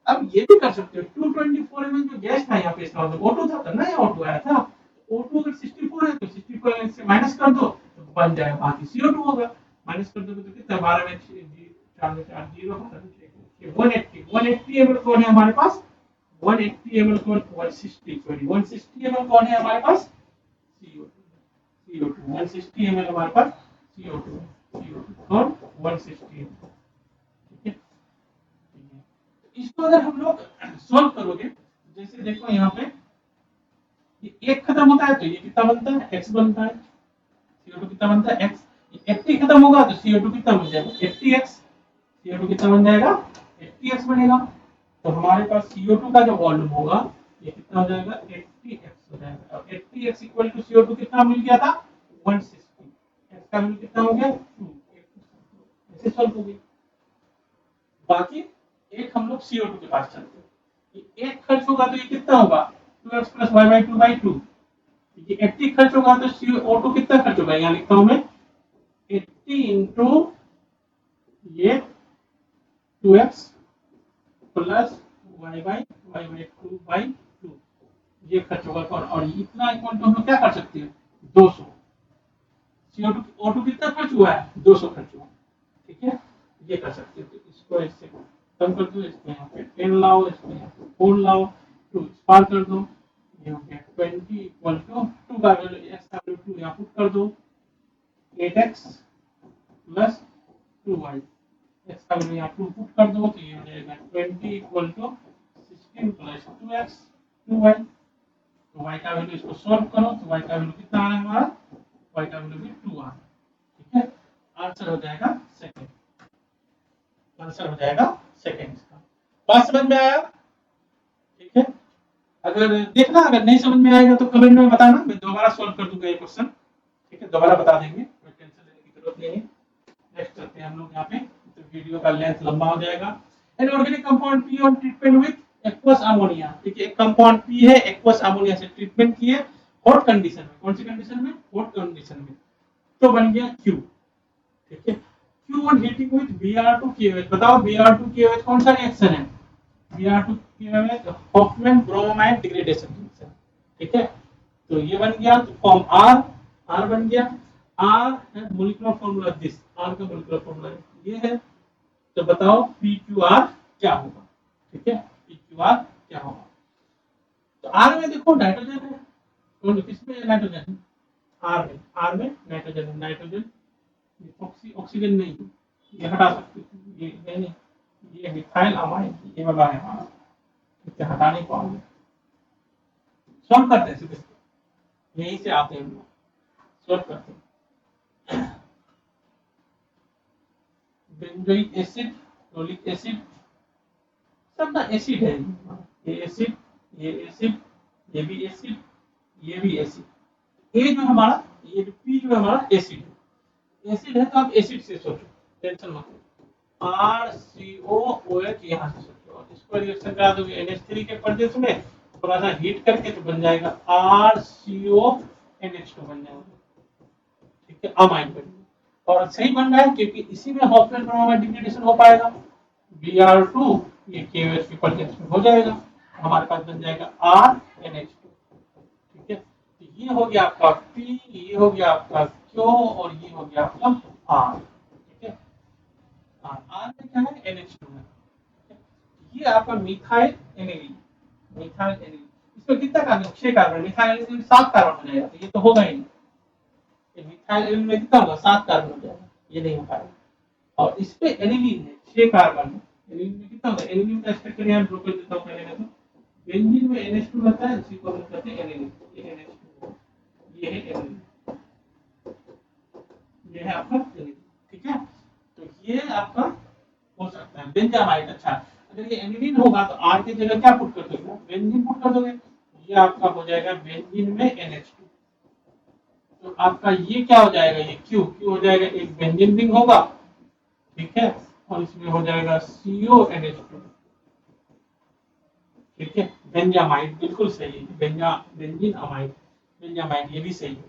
अब ये भी कर सकते हो, 224 ml जो गैस था यहाँ पे, इसका मतलब O2 था, तो नया O2 आया था। O2 अगर 64 है तो 64 ml से माइनस कर दो तो बन जाएगा, बाकी CO2 होगा। माइनस कर दोगे तो कितना, 12 में 4 में 4 0 180 180 ml कौन है हमारे पास, 180 ml कौन, 160 ml कौन है हमारे पास, CO2 160 ml हमारे पास CO2 कौन, 160 ml। ठीक है, इसको अगर हम लोग सॉल्व करोगे, जैसे देखो यहाँ पे ये एक खत्म होता है तो ये कितना बनता है, x बनता है, CO2 कितना बनता है, x। 80 खत्म होगा तो CO2 कितना बन जाएगा, 80x। CO2 कितना बन जाएगा, 80x बनेगा। तो हमारे पास CO2 का जो वॉल्यूम होगा ये कितना हो जाएगा, 80x हो जाएगा। और 80x इक्वल टू CO2 कितना मिल गया था, 160। x का वैल्यू कितना हो गया, 2। ऐसे सॉल्व हो गया। बाकी एक हम लोग CO2 के पास चलते हैं, ये एक खर्च होगा तो ये कितना होगा, 2x + y/2/2। ये 80 खर्च होगा तो CO2 कितना खर्च होगा, यहाँ लिखता हूं मैं 80 इंटू ये 2x + y/2/2 ये खर्च होगा। और इतना इक्वल टू हम लोग क्या कर सकते हैं, 200। CO2 O2 कितना खर्च हुआ है, 200 खर्च हुआ। ठीक है, ये कर सकते हो। तो इसको इससे कम कर दो, इसको यहाँ पे 10 लाओ, इसको यहाँ पे 4 लाओ, 2 पार कर दो, ये हो गया 20 इक्वल टू 2 का वैल्यू, x का वैल्यू 2 यहाँ पुट कर दो, 8x + 2y, x का वैल्यू यहाँ 2 पुट कर दो, तो ये हो जाएगा 20 इक्वल टू 16 + 2x 2y। तो y का वैल्यू, इसको सॉल्व करो तो y का वैल्यू कितना आ रहा है हमारा, y का वैल्यू भी 2 आ रहा है। ठीक है, आंसर हो जाएगा सेकंड, आंसर हो जाएगा सेकंड का। बात समझ में आया? ठीक है, अगर देखना, अगर नहीं समझ में आएगा तो कमेंट में बताना, मैं दोबारा सॉल्व कर दूंगा ये क्वेश्चन। ठीक है, दोबारा बता देंगे, कोई टेंशन लेने की जरूरत नहीं है। नेक्स्ट चलते हैं हम लोग यहाँ पे, तो वीडियो का लेंथ लंबा हो जाएगा। An organic compound P on treatment with aqueous ammonia. ठीक है, एक कंपाउंड पी है, एक्वस अमोनिया से ट्रीटमेंट किए हॉट कंडीशन में। कौन सी कंडीशन में, हॉट कंडीशन में, तो बन गया Q। ठीक है, Q on heating with Br2KOH। बताओ Br2KOH कौन सा रिएक्शन है, Br2KOH Hoffmann bromide degradation reaction. ठीक है, तो ये बन गया, तो फॉर्म R बन गया। R है मॉलिक्यूलर फार्मूला, दिस R का मॉलिक्यूलर फार्मूला ये है। तो बताओ PQR क्या होगा। ठीक है, PQR क्या होगा। तो R में देखो नाइट्रोजन है, तो किसमें नाइट्रोजन है, R में नाइट्रोजन है। नाइट्रोजन ऑक्सीजन नहीं, ये हटा सकते हो, ये नहीं, ये मिथाइल अमाइन ये वाला है हमारा, इसे हटा नहीं पाओगे। सॉल्व करते हैं सीधे, यहीं से आते हैं हम लोग, सॉल्व करते हैं। बेंजोइक एसिड, टॉलिक एसिड, सब ना एसिड है, ये एसिड, ये एसिड, ये भी एसिड, ये भी एसिड। ये जो हमारा, ये पी जो हमारा एसिड है, एसिड है तो आप एसिड से सोचो, टेंशन मत लो। RCOOH यहाँ से सोचो, और इसको रिएक्शन करा दोगे NH3 के प्रेजेंस में, थोड़ा सा हीट करके तो बन जाएगा RCONH2 बन जाएगा। ठीक है, अमाइन बन गया, और सही बन रहा है क्योंकि इसी में हॉफमैन ब्रोमाइड डिग्रेडेशन हो पाएगा। Br2 ये KOH के प्रेजेंस में हो जाएगा, हमारे पास बन जाएगा RNH2। ठीक है, तो ये हो गया आपका P, ये हो गया आपका Q, और ये हो गया आपका R। ठीक है, R में क्या है, NH2 है। ये आपका मिथाइल एनिलीन, मिथाइल एनिलीन, इसमें कितना carbon, 6 carbon, methyl aniline 7 carbon हो जाएगा, तो ये तो होगा ही नहीं। ये मिथाइल एनिलीन में कितना होगा, 7 कार्बन हो जाएगा, ये नहीं हो पाएगा। और इस पे एनिलीन है 6 कार्बन है। एनिलीन में कितना होता है, एनिलीन का स्ट्रक्चर यहाँ ड्रॉ कर देता हूं पहले मैं तो। बेंजीन में NH2 रहता है, इसी को हम कहते हैं एनिलीन। ये NH2 ये है एनिलीन, ये है आपका एनिलीन। ठीक है, तो ये आपका हो सकता है बेंजामाइड। अच्छा, अगर ये एनिलीन होगा तो R की जगह क्या पुट कर दोगे, बेंजीन पुट कर दोगे। ये आपका हो जाएगा बेंजीन में NH2। तो आपका ये क्या हो जाएगा, ये Q हो जाएगा, एक बेंजीन रिंग होगा। ठीक है, और इसमें हो जाएगा CONH2। ठीक है, बेंजामाइड बिल्कुल सही है, बेंजीन अमाइड, बेंजामाइड ये भी सही है।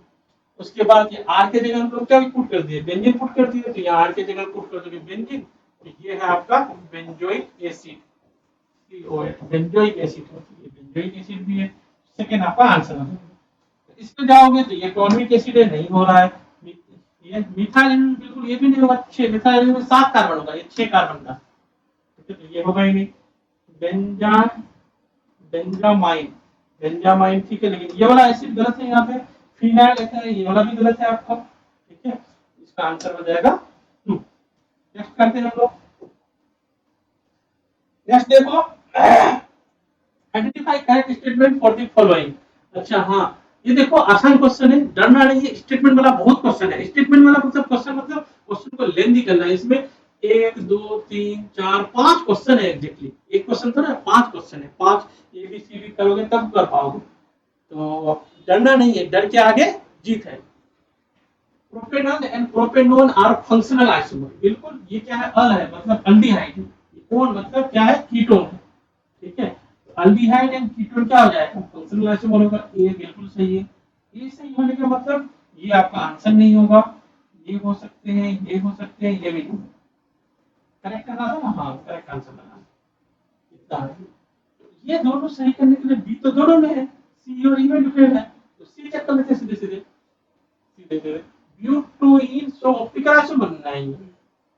उसके बाद ये R के जगह हम लोग क्या पुट कर दिए, बेंजीन पुट कर दिए, तो यहाँ R के जगह पुट कर दोगे बेंजीन। तो ये है आपका benzoic acid, COH, benzoic acid होती है, बेंजोइक एसिड भी है। सेकेंड आपका आंसर है। इस पे जाओगे तो ये टॉर्निक एसिड है, नहीं हो रहा है। ये मिथाइल बिल्कुल ये भी नहीं होगा, 6 मिथाइल में 7 कार्बन होगा, ये 6 कार्बन का। ठीक है, तो ये होगा ही नहीं। बेंजा बेंजामाइन, बेंजामाइन ठीक है, लेकिन ये वाला एसिड गलत है, यहाँ पे फिनाइल लिखा है, ये वाला भी गलत है आपका। ठीक है, इसका आंसर हो जाएगा 2। नेक्स्ट करते हैं हम लोग। नेक्स्ट देखो, identify correct statement for the following. अच्छा हाँ, ये देखो आसान क्वेश्चन है, डरना नहीं है। स्टेटमेंट वाला बहुत क्वेश्चन है। स्टेटमेंट वाला मतलब क्वेश्चन मतलब क्वेश्चन को लेंथी करना है। इसमें 1 2 3 4 5 क्वेश्चन है एग्जैक्टली। एक क्वेश्चन तो ना 5 क्वेश्चन है, 5 ABCD करोगे तब कर पाओगे। तो डरना नहीं है, डर के आगे जीत है। Propanol and propanone are functional isomer. बिल्कुल, ये क्या है, अल है मतलब अल्डिहाइड है। कौन मतलब क्या है, कीटोन है। ठीक है, अल्डिहाइड एंड कीटोन क्या हो जाएगा, फंक्शनल आइसोमर होगा। ये बिल्कुल सही है। ये सही होने का मतलब ये आपका आंसर नहीं होगा। ये हो सकते हैं, ये हो सकते हैं, ये भी नहीं। करेक्ट करना था ना, हाँ करेक्ट आंसर लगाना इतना है। तो ये दोनों सही करने के लिए बी तो दोनों में है, सी और ई में डिफरेंट है, तो सी चेक कर लेते सीधे सीधे सीधे सीधे। ब्यूटोइन शो ऑप्टिकल आइसोमर नहीं,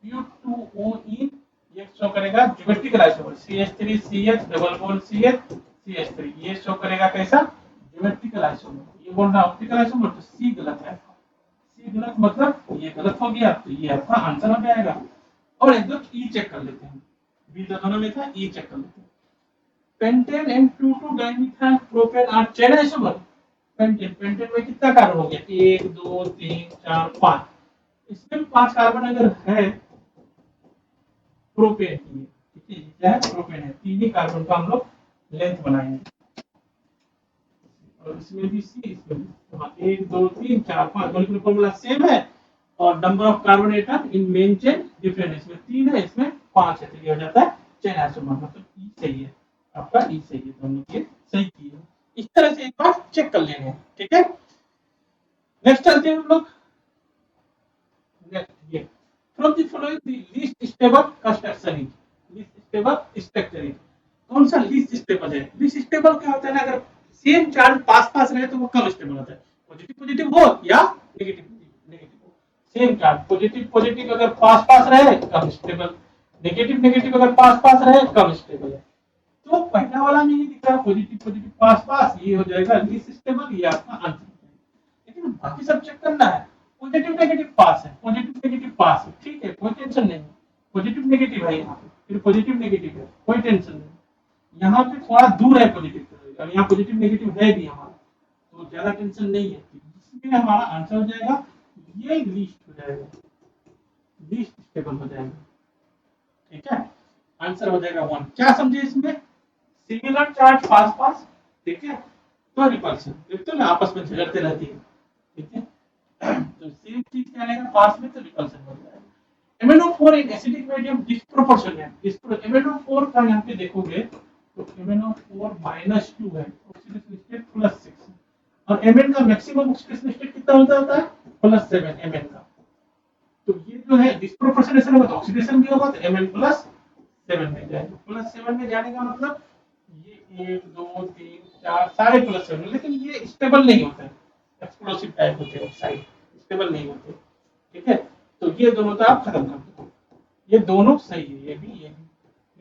ब्यूटोइन ये शो करेगा geometrical isomer, CH3 CH double bond CH CH3, ये शो करेगा कैसा, ज्योमेट्रिकल आइसोमर। ये बोल रहा ऑप्टिकल आइसोमर, तो सी गलत है। सी गलत मतलब ये गलत हो गया, तो ये आपका आंसर हो जाएगा। और एक दो ई चेक कर लेते हैं, बी तो दोनों में था, ई चेक कर लेते हैं। Pentane and 2,2 dimethyl propane are chain isomer. Pentane, pentane में कितना कार्बन हो गया, 1 2 3 4 5। इसमें 5 कार्बन अगर है प्रोपेन की, ठीक है, क्या है, प्रोपेन है, 3 ही कार्बन का हम लोग लेंथ बनाएंगे। और इसमें भी सी, इसमें भी हाँ, 1 2 3 4 5 मॉलिक्यूलर फार्मूला सेम है, और number of carbon atom in main chain different है। इसमें 3 है, इसमें 5 है, तो ये हो जाता है चेन आइसोमर, मतलब ई सही है आपका, ई सही है। तो हम लोग ये सही किए। इस तरह से एक बार चेक कर लेंगे। ठीक है, नेक्स्ट चलते हैं हम लोग। नेक्स्ट ये, from the following the least stable construction is, least stable structure is. कौन सा लीस्ट स्टेबल है, लीस्ट स्टेबल क्या होता है ना, अगर सेम चार्ज पास पास रहे तो वो कम स्टेबल होता है। पॉजिटिव पॉजिटिव हो या नेगेटिव नेगेटिव हो, सेम चार्ज पॉजिटिव पॉजिटिव अगर पास पास रहे कम स्टेबल, नेगेटिव नेगेटिव अगर पास पास रहे कम स्टेबल है। तो पहला वाला में ही दिख रहा है पॉजिटिव पॉजिटिव पास पास, ये हो जाएगा लीस्ट स्टेबल, ये आपका आंसर। लेकिन बाकी सब चेक करना है। पॉजिटिव नेगेटिव पास है, पॉजिटिव नेगेटिव पास है, ठीक है, कोई टेंशन नहीं। पॉजिटिव नेगेटिव है यहाँ पे, फिर पॉजिटिव नेगेटिव है, कोई टेंशन नहीं। यहाँ पे थोड़ा दूर है पॉजिटिव और यहाँ पॉजिटिव नेगेटिव है भी हमारा, तो ज्यादा टेंशन नहीं है। इसमें हमारा आंसर हो जाएगा, ये लीस्ट हो जाएगा, लीस्ट स्टेबल हो जाएगा। ठीक है, आंसर हो जाएगा 1। क्या समझे इसमें, सिमिलर चार्ज पास पास, ठीक है, तो रिपल्सन, देखते हो ना आपस में झगड़ते रहती है। ठीक है, तो सेम चीज क्या रहेगा पास में, तो रिपल्सन हो जाएगा। MnO4 in acidic medium disproportionate, MnO4 का यहाँ पे देखोगे तो MnO4 -2 है, ऑक्सीडेशन स्टेट +6 है, और Mn का मैक्सिमम ऑक्सीडेशन स्टेट कितना होता है, +7 Mn का। तो ये जो है डिस्प्रोपोर्शनेशन होगा तो ऑक्सीडेशन भी होगा, तो Mn +7 में जाएगा। +7 में जाने का मतलब ये 1 2 3 4 सारे +7, लेकिन ये स्टेबल नहीं होता है, एक्सप्लोसिव टाइप होते हैं ऑक्साइड, स्टेबल नहीं होते। ठीक है, तो ये दोनों तो आप खत्म कर दो, ये दोनों सही है, ये भी ये भी।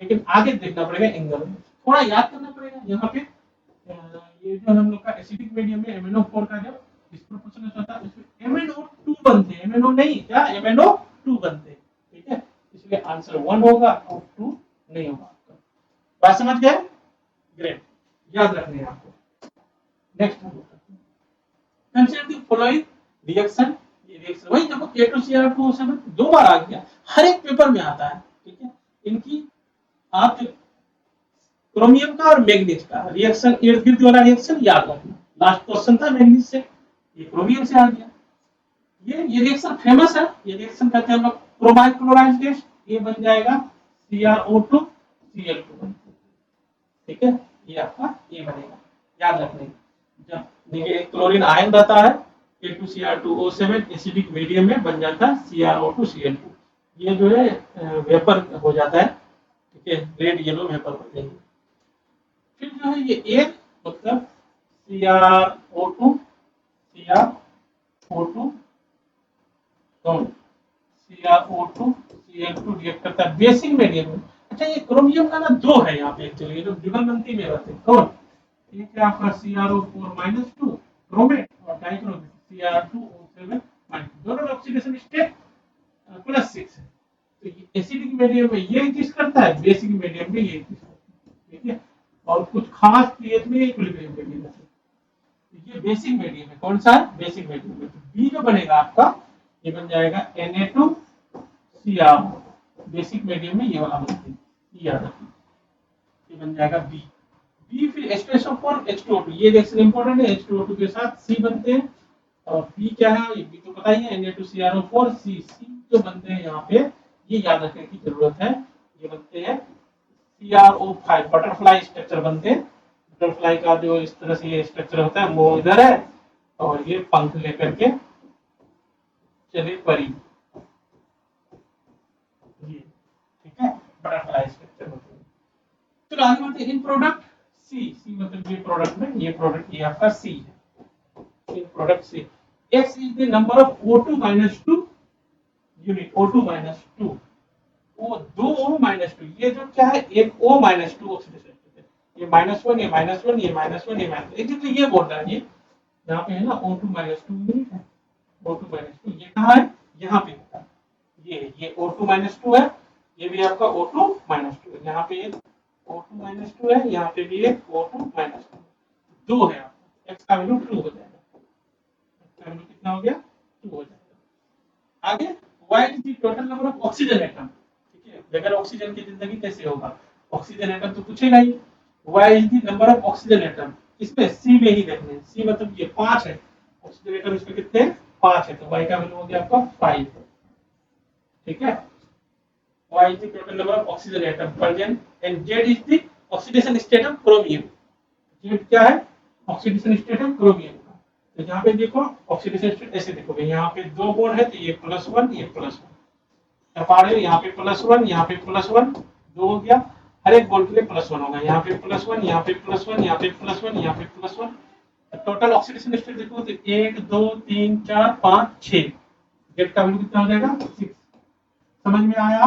लेकिन आगे देखना पड़ेगा एंगल, थोड़ा याद करना पड़ेगा यहाँ पे। ये जो हम लोग का एसिडिक मीडियम में MnO4 का जब डिस्प्रोपोर्शनेट होता है उसमें MnO2 बनते हैं, MnO नहीं, क्या MnO 2 बनते हैं, ठीक है, इसलिए आंसर 1 होगा और 2 नहीं होगा आपका। बात समझ गए? ग्रेट, याद रखने हैं आपको। नेक्स्ट हम लोग करते हैं कंसीडर द फॉलोइंग रिएक्शन। ये रिएक्शन वही देखो K2Cr2O7 दो बार आ गया, हर एक पेपर में आता है, ठीक है। इनकी आप क्रोमियम का और मैग्नीज का रिएक्शन, इर्द गिर्द वाला रिएक्शन याद रखना। लास्ट क्वेश्चन था मैग्नीज से, ये क्रोमियम से आ गया। ये रिएक्शन फेमस है, ये रिएक्शन कहते हैं हम लोग क्रोमाइल क्लोराइड टेस्ट। ये बन जाएगा CrO2 Cl2, ठीक है, ये आपका ये बनेगा, याद रखने। जब देखिए क्लोरीन आयन रहता है K2Cr2O7 एसिडिक मीडियम में बन जाता है CrO2 Cl2, ये जो है वेपर हो जाता है, ठीक है, रेड येलो वेपर हो जाएगी। फिर जो है ये एक मतलब CrO2 CrO2 रिएक्ट करता है बेसिक मीडियम में। अच्छा ये क्रोमियम का ना दो है यहाँ पे एक्चुअली, ये जो जुगलबंदी में रहते हैं कौन, एक है आपका CrO4-2 क्रोमेट और डाइक्रोमेट Cr2O7-, दोनों ऑक्सीडेशन स्टेट +6 है। तो ये एसिडिक मीडियम में ये एग्जिस्ट करता है, बेसिक मीडियम में ये एग्जिस्ट करता है, ठीक है, और कुछ खास पीएच में इक्विलिब्रियम में भी रहता है। ये बेसिक मीडियम है, कौन सा है, बेसिक मीडियम में। बी जो बनेगा आपका ये बन जाएगा Na2Cr, बेसिक मीडियम में ये वाला बनते हैं, ये याद रखिए, ये बन जाएगा बी। बी फिर H2SO4 H2O2, ये रिएक्शन इंपॉर्टेंट है, H2O2 के साथ C बनते हैं। और बी क्या है, ये बी तो पता ही है, Na2CrO4 C जो बनते हैं यहाँ पे, ये याद रखने की जरूरत है, ये बनते हैं CrO5 बटरफ्लाई स्ट्रक्चर बनते हैं। बटरफ्लाई का जो इस तरह से ये स्ट्रक्चर होता है वो इधर है और ये पंख लेकर के चले परी, ये ठीक है, बटरफ्लाई स्ट्रक्चर होते हैं। चलो आगे बढ़ते हैं। इन प्रोडक्ट सी मतलब ये प्रोडक्ट में, ये प्रोडक्ट ये आपका सी है, in product C X is the number of O2-2 unit, O2-2 वो 2 O-2, ये जो क्या है एक O-2 ऑक्सीडेशन, ये -1 ये -1 ये -1 ये -1, एग्जैक्टली ये बोल रहा है, ये यहाँ पे है ना O2-2 यूनिट है, O2-2 ये कहाँ है, यहाँ पे होता है, ये O2-2 है, ये भी आपका O2-2 है, यहाँ पे एक O2-2 है, यहाँ पे भी एक O2-2, दो है आपका, x का वैल्यू 2 हो जाएगा, x का वैल्यू कितना हो गया 2 हो जाएगा। आगे y is the total number of oxygen atom, ठीक है, बगैर ऑक्सीजन की जिंदगी कैसे होगा, ऑक्सीजन एटम तो पूछेगा ही। y is the number of oxygen atom, इसमें c में ही देखने हैं, c मतलब ये 5 है, ऑक्सीजन एटम इसमें कितने हैं 5 है, तो y का वैल्यू हो गया आपका 5, ठीक है। y is the total number of oxygen atom present and Z is the oxidation state of chromium, Z क्या है ऑक्सीडेशन स्टेट है क्रोमियम का। तो यहाँ पे देखो ऑक्सीडेशन स्टेट ऐसे देखोगे, यहाँ पे दो बॉन्ड है तो ये +1 ये +1, अपारे यहाँ पे +1 यहाँ पे +1, दो हो गया, हर एक बॉन्ड के लिए +1 होगा, यहाँ पे +1 यहाँ पे +1 यहाँ पे +1 यहाँ पे +1। टोटल ऑक्सीडेशन स्टेट देखो तो 1 2 3 4 5 6, Z का वैल्यू कितना हो जाएगा 6। समझ में आया?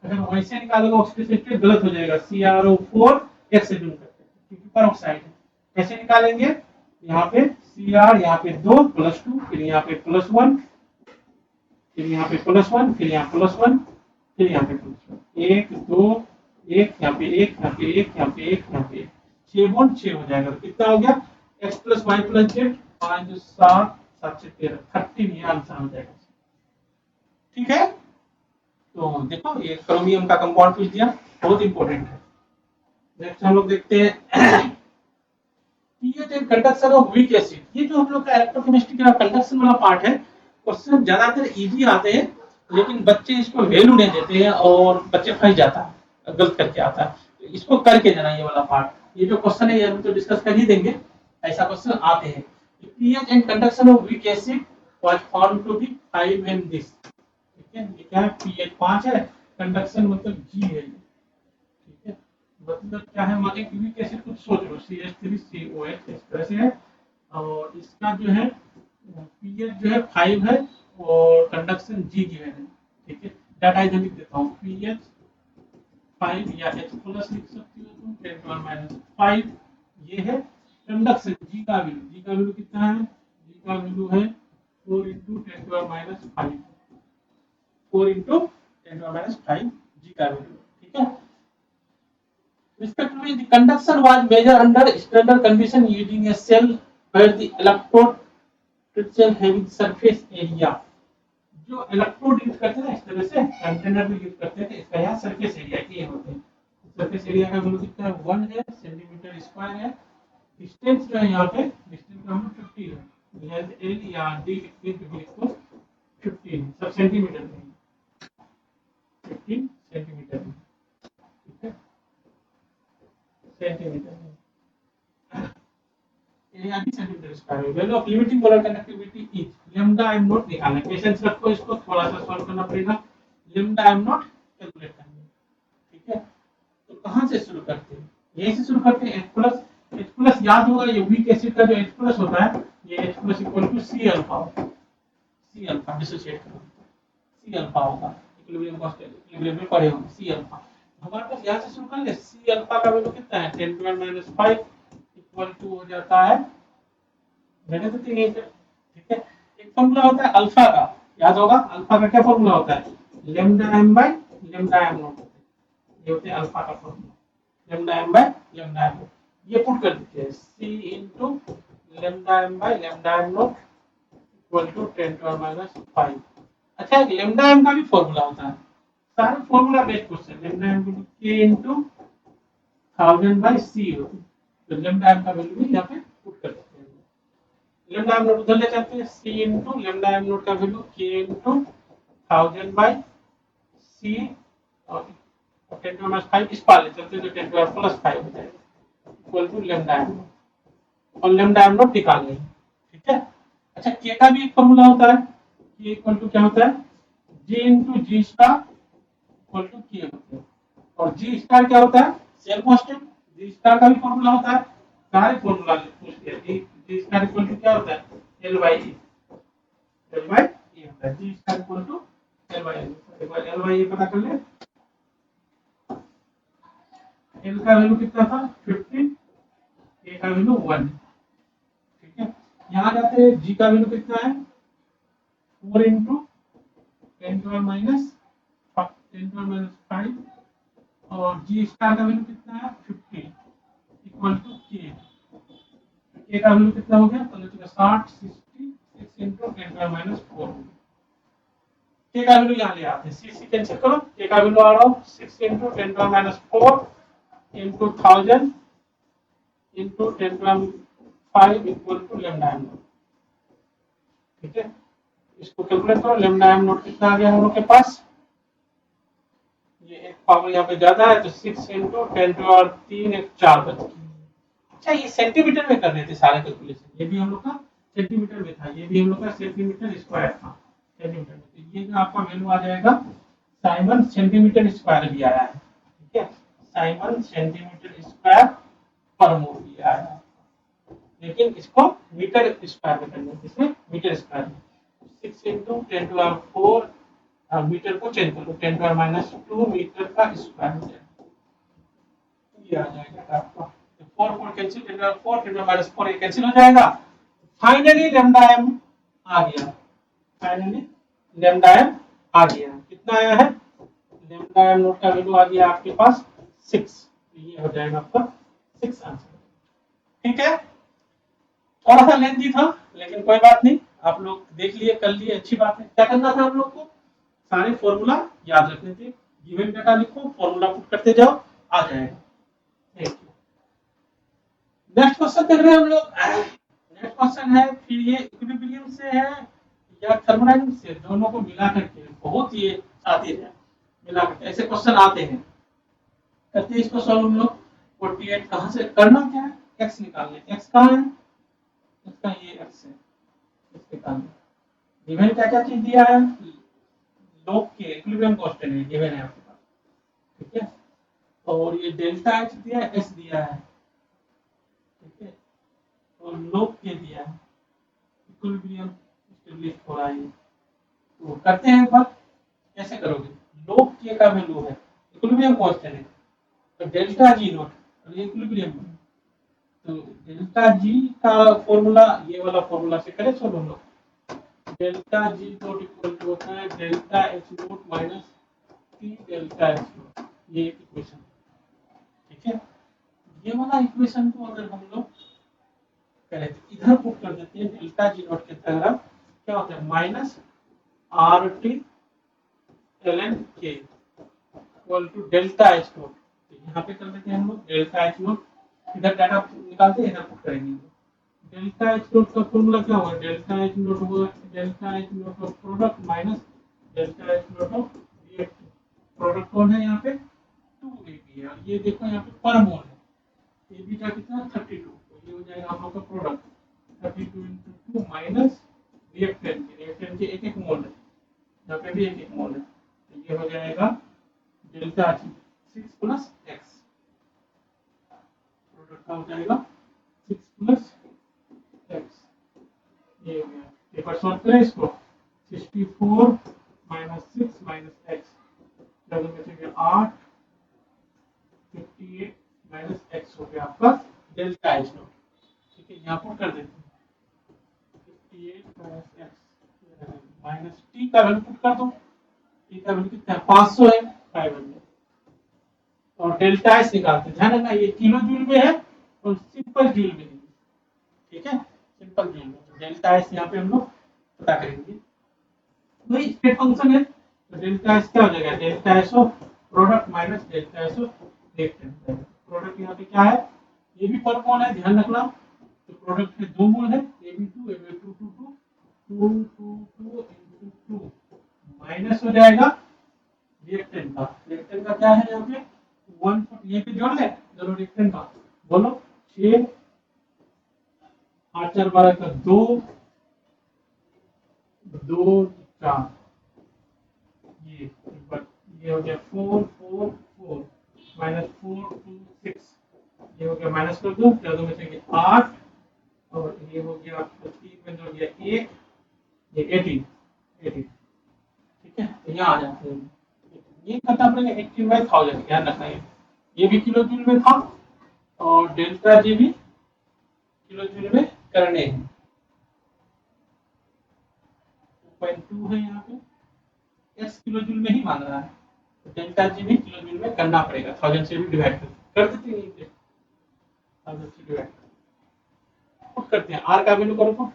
अगर वैसे निकालोगे ऑक्सीडेशन स्टेट गलत हो जाएगा, CrO4 X से जुड़ करके, क्योंकि पेरोक्साइड है। कैसे निकालेंगे, यहाँ पे Cr यहाँ पे 2 +2 फिर यहाँ पे +1 फिर यहाँ पे +1 फिर यहाँ +1 फिर यहाँ पे +1, 1 2 1 यहाँ पे 1 यहाँ पे 1 यहाँ पे 1 यहाँ पे 6 बॉन्ड 6 हो जाएगा, तो कितना हो गया x + y + z 5 7 7 से 13 13, ये आंसर हो जाएगा, ठीक है। तो देखो ये क्रोमियम का कंपाउंड पूछ दिया, बहुत इंपॉर्टेंट है। नेक्स्ट हम लोग देखते हैं pH and conduction of weak acid, ये जो हम लोग का इलेक्ट्रोकेमिस्ट्री का कंडक्शन वाला पार्ट है, क्वेश्चन ज्यादातर इजी आते हैं, लेकिन बच्चे इसको वैल्यू नहीं देते हैं और बच्चे फंस जाता है, गलत करके आता है, तो इसको करके जाना ये वाला पार्ट, ये जो क्वेश्चन है ये हम तो डिस्कस कर ही देंगे, ऐसा क्वेश्चन आते हैं। PH and conduction of weak acid was found to be 5 in this, ठीक है, ये क्या है पीएच 5 है, कंडक्शन मतलब G है, ठीक है, मतलब क्या है मान एक वीक एसिड कुछ सोच लो CH3COH इस तरह से है, और इसका जो है पीएच जो है 5 है और कंडक्शन G गिवन है, ठीक है, डाटा इधर लिख देता हूँ, पीएच 5 या H+ लिख सकती हो तुम 10⁻5, ये है कंडक्शन G का वैल्यू कितना है, G का वैल्यू है 4 × 10⁻5, 4 into 10 to the minus 5 G का वैल्यू, ठीक है। Respectively, the conduction was measured under standard condition using a cell where the electrode crystal having surface area। जो इलेक्ट्रोड यूज करते हैं ना इस तरह से कंटेनर में यूज करते हैं, इसका यहाँ सरफेस एरिया ए होते हैं। सरफेस एरिया का वैल्यू कितना है 1 है, सेंटीमीटर स्क्वायर है। डिस्टेंस जो है यहाँ पे डिस्टेंस का वैल्यू 50 है, लेंथ एल या डी इसको 15 सब सेंटीमीटर में, 15 सेंटीमीटर में, ठीक है, सेंटीमीटर में एरिया भी सेंटीमीटर स्क्वायर है। Value of limiting molar conductivity is lambda M not निकालना है। पेशेंस रखो, इसको थोड़ा सा सॉल्व करना पड़ेगा। लैम्डा एम नॉट कैलकुलेट करना है, ठीक है। तो कहां से शुरू करते हैं? यहीं से शुरू करते हैं। H प्लस याद होगा, ये वीक एसिड का जो H प्लस होता है, ये H plus equal to C alpha, C alpha dissociate करो, सी अल्फा होगा, इक्विलिब्रियम कांस्टेंट, इक्विलिब्रियम में पड़े होंगे सी अल्फा। हमारे पास यहां से शुरू कर ले, सी अल्फा का वैल्यू कितना है 10 टू माइनस 5 इक्वल टू हो जाता है मैंने तो तीन, ठीक है। एक फॉर्मूला होता है अल्फा का, याद होगा अल्फा का क्या फॉर्मूला होता है, lambda M by lambda M nought, ये होते हैं अल्फा का formula, lambda M by lambda M nought. ये पुट कर देते हैं c into lambda M by lambda M nought equal to 10 to minus 5। अच्छा, लैम्डा एम का भी फॉर्मूला होता है, सारे formula based question. Lambda M को k इनटू 1000 बाय c होता है, तो लैम्डा एम का वैल्यू भी यहां पे पुट कर देते हैं। लैम्डा एम नॉट उधर ले जाते हैं, c into lambda M naught का value k into 1000 by c और 10 टू माइनस 5 इस पार ले चलते हैं तो 10 टू प्लस 5 हो जाएगा equal to lambda M nought, और लैम्डा एम नॉट निकाल लेंगे, ठीक है। अच्छा, k का भी एक फॉर्मूला होता है, k इक्वल टू क्या होता है g into g star equal to k होता है, और g स्टार क्या होता है सेल कांस्टेंट। g स्टार का भी फॉर्मूला होता है, सारे फॉर्मूला पूछ दिया। g स्टार इक्वल टू क्या होता है l by e, l by e होता है, g star equal to l by e। एक बार l बाय e पता कर ले, l का वैल्यू कितना था 15, a का वैल्यू 1, ठीक है। यहां जाते हैं g का वैल्यू कितना है 4 इनटू 10 टू माइनस 5 और g स्टार का वैल्यू कितना है 50 इक्वल टू k, k का वैल्यू कितना हो गया 60 66 इनटू 10 टू माइनस 4। k का वैल्यू यहां ले आते हैं, c कैंसिल करो, k का वैल्यू आ रहा हो 6 into 10 to minus 4 into 1000 into 10 to 5 equal to lambda M nought, ठीक है। इसको कैलकुलेट करो, लैम्डा एम नॉट कितना आ गया हम लोग के पास, ये एक पावर यहाँ पे ज्यादा है तो 6 इनटू 10 टू और 3 एक 4 बच गया। अच्छा, ये सेंटीमीटर में कर रहे थे सारे कैलकुलेशन, ये भी हम लोग का सेंटीमीटर में था, ये भी हम लोग का सेंटीमीटर स्क्वायर था, सेंटीमीटर में। तो ये जो आपका वैल्यू आ जाएगा साइमन सेंटीमीटर स्क्वायर भी आया है, ठीक है, साइमन सेंटीमीटर स्क्वायर पर मोल भी आया है, लेकिन इसको मीटर स्क्वायर में करना है, इसमें मीटर स्क्वायर में 6 इनटू 10 टू 4 मीटर को चेंज करो 10 टू माइनस 2 मीटर का स्क्वायर हो जाएगा, ये आ जाएगा आपका 4 4 कैंसिल 10 टू 4 10 टू माइनस 4 ये कैंसिल हो जाएगा। फाइनली लैम्डा एम आ गया, फाइनली लैम्डा एम आ गया, कितना आया है लैम्डा एम नोट का वैल्यू आ गया आपके पास 6, तो ये हो जाएगा आपका 6 आंसर, ठीक है। थोड़ा सा लेंथी था लेकिन कोई बात नहीं, आप लोग देख लिए कर लिए, अच्छी बात है। क्या करना था हम लोग को, सारे फॉर्मूला याद रखने थे, गिवन डाटा लिखो फॉर्मूला पुट करते जाओ, आ जाएगा। Thank you. नेक्स्ट क्वेश्चन देख रहे हैं हम लोग, नेक्स्ट क्वेश्चन है फिर ये इक्विलिब्रियम से है या थर्मोडायनामिक्स से, दोनों को मिला करके बहुत ये आते हैं, मिला करके ऐसे क्वेश्चन आते हैं, करते हैं इसको सॉल्व हम लोग। 48 कहां से करना क्या है, x निकालना है, x कहां है, इसका ये x है, इसके कारण गिवन क्या क्या चीज दिया है, लोग के इक्विलिब्रियम कांस्टेंट है गिवन है आपके पास, ठीक है, और ये डेल्टा h दिया है, s दिया है, ठीक है, और लोग के दिया है, इक्विलिब्रियम स्टेब्लिश हो रहा है। तो करते हैं एक बार, कैसे करोगे, लोग के का वैल्यू है इक्विलिब्रियम कांस्टेंट है, तो डेल्टा g नॉट और ये इक्विलिब्रियम है, तो डेल्टा g का फॉर्मूला ये वाला फॉर्मूला से करें, चलो हम लोग delta G dot equal to होता है delta H nought minus T delta H nought. ये एक इक्वेशन, ठीक है। ये वाला इक्वेशन को अगर हम लोग करें तो इधर पुट कर देते हैं डेल्टा जी नॉट के तरफ क्या होता है minus R T L N K equal to delta H naught. तो यहाँ पे कर देते हैं हम लोग डेल्टा एच नोट, इधर डाटा निकालते हैं इधर पुट करेंगे। डेल्टा एच नोट का फॉर्मूला क्या होगा डेल्टा एच नोट होगा delta H naught of product minus delta H naught of reactive. Product कौन है यहाँ पे 2ab है और ये देखो यहाँ पे पर मोल है। ab का कितना 32, तो ये हो जाएगा आप लोग का प्रोडक्ट 32 × 2 माइनस रिएक्टेंट के एक एक मोल है, यहाँ पे भी एक एक मोल है, तो ये हो जाएगा डेल्टा 6 प्लस एक्स। प्रोडक्ट का हो जाएगा 6 प्लस एक्स। ये हो गया, पेपर सॉल्व करें इसको 64 माइनस 6 माइनस एक्स, चलो बचेगा 8 58 माइनस एक्स हो गया आपका डेल्टा एच नोट। ठीक है, यहाँ पर कर देते हैं 58 माइनस एक्स माइनस टी का वैल्यू पुट कर दो। टी का वैल्यू कितना है 500 है 500 और डेल्टा एच निकालते हैं। ध्यान रखना ये किलो जूल में है और सिंपल जूल में है, ठीक है, सिंपल जूल में। डेल्टा एच यहाँ पे हम लोग पता करेंगे, वही स्टेट फंक्शन है। तो डेल्टा एच क्या हो जाएगा delta H of product minus delta H of reactant. Product यहाँ पे क्या है ये भी पर मोल है, ध्यान रखना। तो प्रोडक्ट में 2 मोल है AB2 AB2 2 2 2 माइनस हो जाएगा रिएक्टेंट का। रिएक्टेंट का क्या है यहाँ पे 1 ये पे जोड़ ले दोनों रिएक्टेंट का, बोलो 6 8 4 12 का 2 2 4 ये हो गया 4 4 4 माइनस 4 2 6 ये हो गया माइनस कर दो चलो में से 8 और ये हो गया 3 में हो गया 1 ये 18 ठीक है। तो यहाँ आ जाते हैं ये करना पड़ेगा 18/1000, ध्यान रखना ये भी किलो जूल में था और डेल्टा जी भी किलो जूल में करने हैं। 2.2 है यहाँ पे एस किलो जूल में ही मान रहा है, तो डेल्टा जी भी किलो जूल में करना पड़ेगा 1000 से भी डिवाइड कर देते हैं 1000 से डिवाइड पुट करते हैं। आर का वैल्यू करो पुट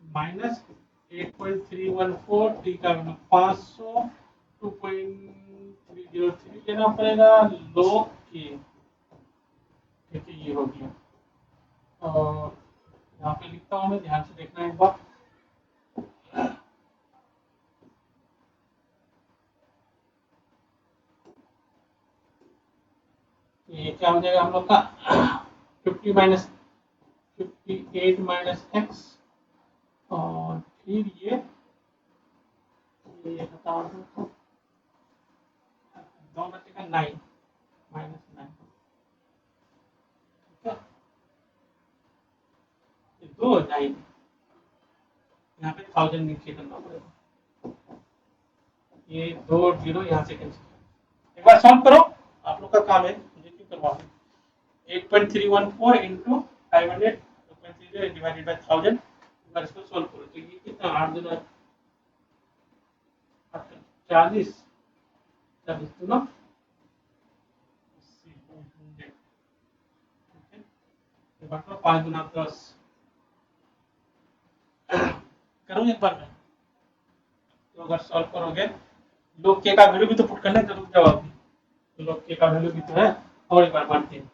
माइनस 8.314 टी का वैल्यू 500 2.303 लेना पड़ेगा लोग के, ठीक है ये हो गया। और यहाँ पे लिखता हूँ मैं, ध्यान से देखना एक बार। तो ये क्या हो जाएगा हम लोग का 50 माइनस 58 माइनस एक्स और फिर ये बता दो 2 बचेगा 9 माइनस 9, ठीक है। ये 2 9 यहाँ पे 1000 नीचे करना पड़ेगा, ये 2 0 यहाँ से कैंसिल। एक बार सॉल्व करो, आप लोग का काम है, मुझे क्यों करवा 8.314 into 500 2.30 divided by 1000। एक बार इसको सॉल्व करो तो ये कितना 8 2 40 40 तो ना 5 गुना 10 करो एक बार में। तो अगर सॉल्व करोगे लोग के का वैल्यू भी तो पुट करना है जरूर जवाब भी, तो लोग के का वैल्यू भी तो है और एक बार बढ़ते हैं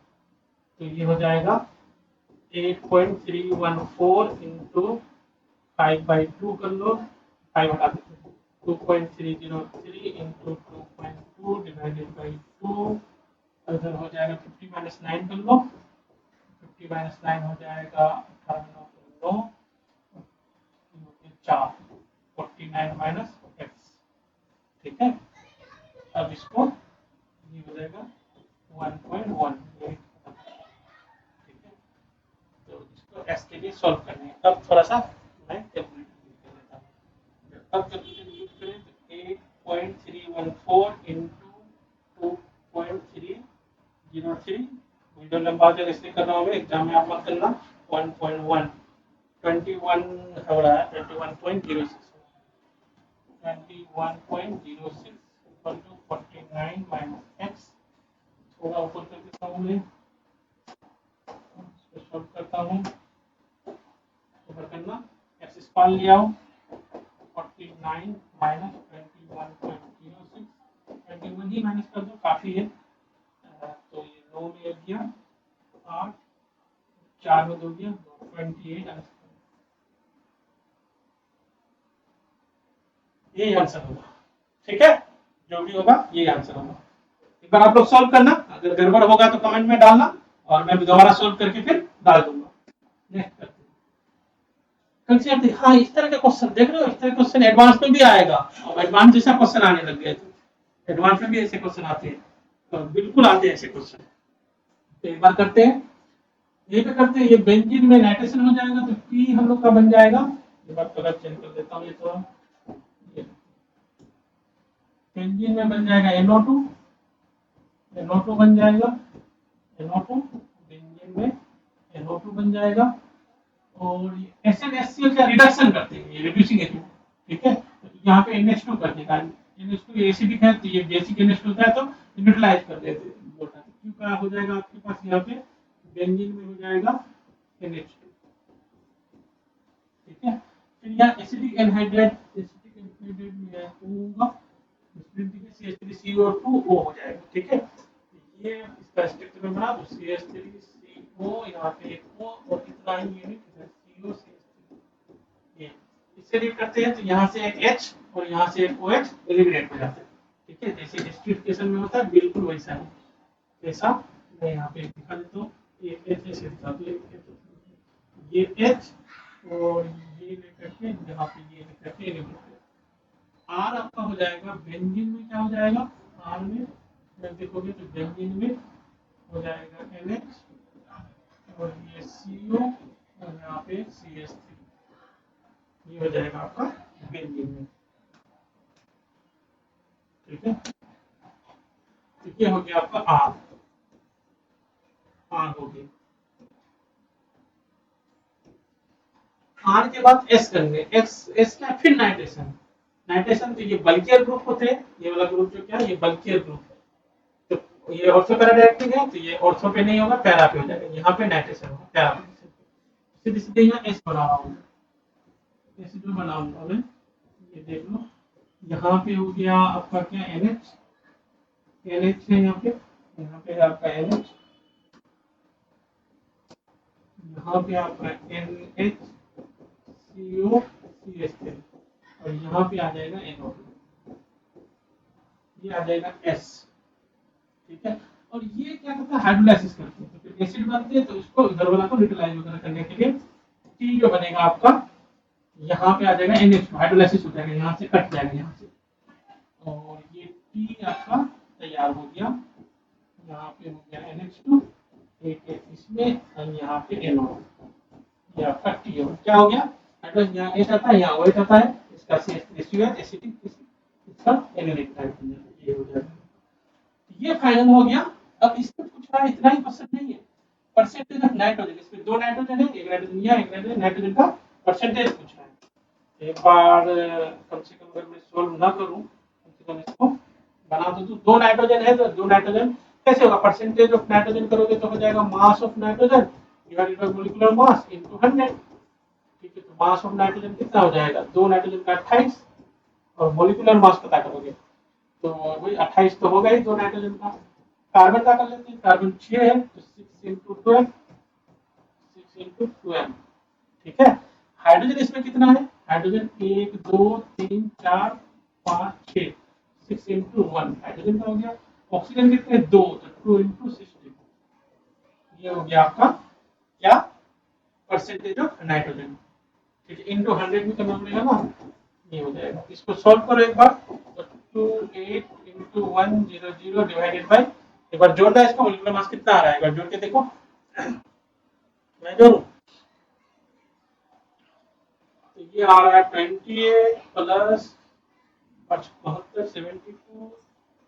तो ये हो जाएगा 8.314 into 5/2 कर लो 5 हटा देते 2.303 into 2.2 divided by 2 इधर हो जाएगा 50 माइनस 9 कर लो 50 माइनस 9 हो जाएगा 18 9 4 49 माइनस एक्स, ठीक है। अब इसको ये हो जाएगा 1.1, ठीक है। तो इसको एस के लिए सॉल्व करना है। अब थोड़ा सा मैं कैलकुलेटर कर लेता हूँ। अब कैलकुलेटर यूज करें तो 8.314 into 2.303 वीडियो लंबा हो जाएगा इसलिए कर रहा हूँ, एग्जाम में आप मत करना 1.1 21 हो रहा है 21.06 21.06 इक्वल टू 49 माइनस एक्स। थोड़ा ऊपर कर देता हूँ मैं, इसको सॉल्व करता हूँ। ऊपर करना, एक्स स्क्वायर ले आओ, 49 माइनस 21.06, 21 ही माइनस कर दो, काफी है। तो ये 9 में लग गया, 8 4 में 2 गया, 28 ये आंसर होगा। ठीक है, जो भी होगा ये आंसर होगा। एक बार आप लोग सॉल्व करना, अगर गड़बड़ होगा तो कमेंट में डालना और मैं दोबारा सॉल्व करके फिर डाल दूंगा। नेक्स्ट करते हैं। हाँ, इस तरह के क्वेश्चन देख रहे हो, इस तरह के क्वेश्चन एडवांस में भी आएगा। अब एडवांस जैसा क्वेश्चन आने लग गए, तो एडवांस में भी ऐसे क्वेश्चन आते हैं, तो बिल्कुल आते हैं ऐसे क्वेश्चन। तो एक बार करते हैं, ये पे करते हैं। ये बेंजीन में नाइट्रेशन हो जाएगा, तो पी हम लोग का बन जाएगा। एक बार कलर चेंज कर देता हूँ, ये थोड़ा बेंजीन में बन जाएगा NO2, NO2 बन जाएगा, NO2 बेंजीन में NO2 बन जाएगा। और एसिड HCl का रिडक्शन करते हैं, ये रिड्यूसिंग एजेंट। ठीक है, तो यहाँ पे NH2 कर देगा, NH2 एसिडिक है तो ये बेसिक NH2 होता है, तो न्यूट्रलाइज कर देते हैं वाटर। क्यों क्या हो जाएगा आपके पास यहाँ पे बेंजीन में हो जाएगा NH2। ठीक है, फिर यहाँ एसिडिक एनहाइड्राइड में होगा, CH3CO2O हो जाएगा। ठीक है, ये इसका स्ट्रक्चर में बना दो, CH3CO, यहाँ पे एक O और कितना ही यूनिट COCH3। ये इससे रीड करते हैं, तो यहाँ से एक H और यहाँ से एक OH एलिमिनेट हो जाता है। ठीक है, जैसे एस्ट्रिफिकेशन में होता है, बिल्कुल वैसा है। जैसा मैं यहाँ पे दिखा देता हूँ, ये H ऐसे दिखा दो, ये H और ये लेकर के यहाँ पे ये लेकर के एलिमिनेट। R आपका हो जाएगा बेंजीन में, क्या हो जाएगा R में, जब देखोगे तो बेंजीन में हो जाएगा NH और ये CO और यहाँ पे CH3, ये हो जाएगा आपका बेंजीन में। ठीक है, तो ये हो गया आपका R हो गया। R के बाद S करेंगे, S क्या, फिर नाइट्रेशन। नाइट्रेशन तो ये बल्कियर ग्रुप होते हैं, ये वाला ग्रुप जो क्या है, ये बल्कियर ग्रुप है। तो ये ऑर्थो पैरा डायरेक्टिंग है, तो ये ऑर्थो पे नहीं होगा, पैरा पे हो जाएगा। यहाँ पे नाइट्रेशन होगा, पैरा पे। सीधे सीधे यहाँ एस बना रहा हूँ, ऐसे जो बनाऊंगा मैं, ये देख लो। यहाँ पे हो गया आपका क्या, NH है यहाँ पे है आपका NH, यहाँ पे आपका NH CO CH3 और यहाँ पे आ जाएगा NO2, ये आ जाएगा S। ठीक है, और ये क्या करता है, हाइड्रोलाइसिस करते हैं, तो फिर एसिड बनते हैं, तो इसको इधर वाला को न्यूट्रलाइज वगैरह करने के लिए T जो बनेगा आपका, यहाँ पे आ जाएगा NH2, हाइड्रोलाइसिस हो जाएगा, यहाँ से कट जाएगा यहाँ से, और ये T आपका तैयार हो गया। यहाँ पे हो गया NH2, एक इसमें और यहाँ पे NO2, ये आपका T हो, क्या हो गया, हाइड्रोजन यहाँ H आता है, यहाँ OH आता है, इसका CH3COH एसिडिक, इसका NH2, ये हो जाएगा। ये फाइनल हो गया। अब इसमें पूछ रहा है, इतना ही क्वेश्चन नहीं है, परसेंटेज ऑफ नाइट्रोजन, इसमें दो नाइट्रोजन है, एक नाइट्रोजन यहाँ, एक नाइट्रोजन का परसेंटेज पूछ रहा है। एक बार कम से कम अगर मैं सोल्व ना करूं, कम से कम इसको बना दो। दो नाइट्रोजन है, तो दो नाइट्रोजन कैसे होगा, परसेंटेज ऑफ नाइट्रोजन करोगे तो हो जाएगा mass of nitrogen divided by molecular mass into 100। ठीक है, तो मास ऑफ नाइट्रोजन कितना हो जाएगा, दो नाइट्रोजन का 28 और मोलिकुलर मास पता करोगे तो वही 28 तो होगा ही दो नाइट्रोजन का। कार्बन का कर लेते हैं, कार्बन 6 है, तो 6 × 12, 6 × 12। ठीक है, हाइड्रोजन इसमें कितना है, हाइड्रोजन 1 2 3 4 5 6, 6 × 1 हाइड्रोजन का हो गया। ऑक्सीजन कितने, 2, तो 2 × 16, ये हो गया आपका क्या, परसेंटेज ऑफ नाइट्रोजन। ठीक है, इनटू 100 भी करना पड़ेगा ना, ये हो जाएगा। इसको सॉल्व करो एक बार, तो 28 × 100 डिवाइडेड बाय, एक बार जोड़ना है, इसका मोलिकुलर मास कितना आ रहा है, एक बार जोड़ के देखो, मैं जोड़ूं तो ये आ रहा है 28 प्लस 72 72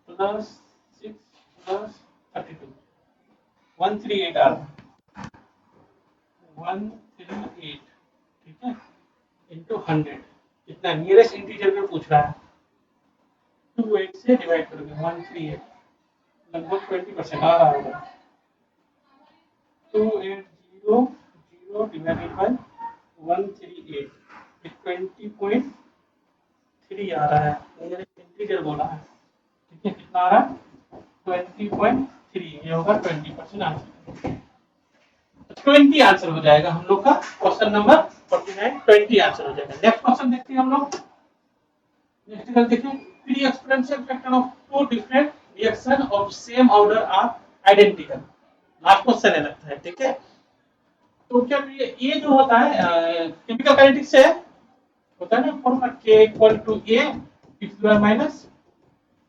प्लस 6 प्लस 32, 138 आ रहा है, 138। ठीक है, इनटू 100, इतना नियरेस्ट इंटीजर में पूछ रहा है, 28 से डिवाइड करोगे 138, लगभग 20% आ रहा होगा। 2800 डिवाइडेड बाय 138, 20.3 आ रहा है। मैंने इंटीजर बोला है, ठीक है, कितना आ रहा है 20.3, ये होगा 20% आंसर। 20 आंसर हो जाएगा हम लोग का क्वेश्चन नंबर 49, 20 आंसर हो जाएगा। नेक्स्ट क्वेश्चन देखते हैं हम लोग। नेक्स्ट क्वेश्चन देखिए, three exponential factor of two different reaction of same order are identical. Last question है लगता है, ठीक है। तो क्या ये जो होता है केमिकल काइनेटिक्स से होता है ना formula K equal to A x² minus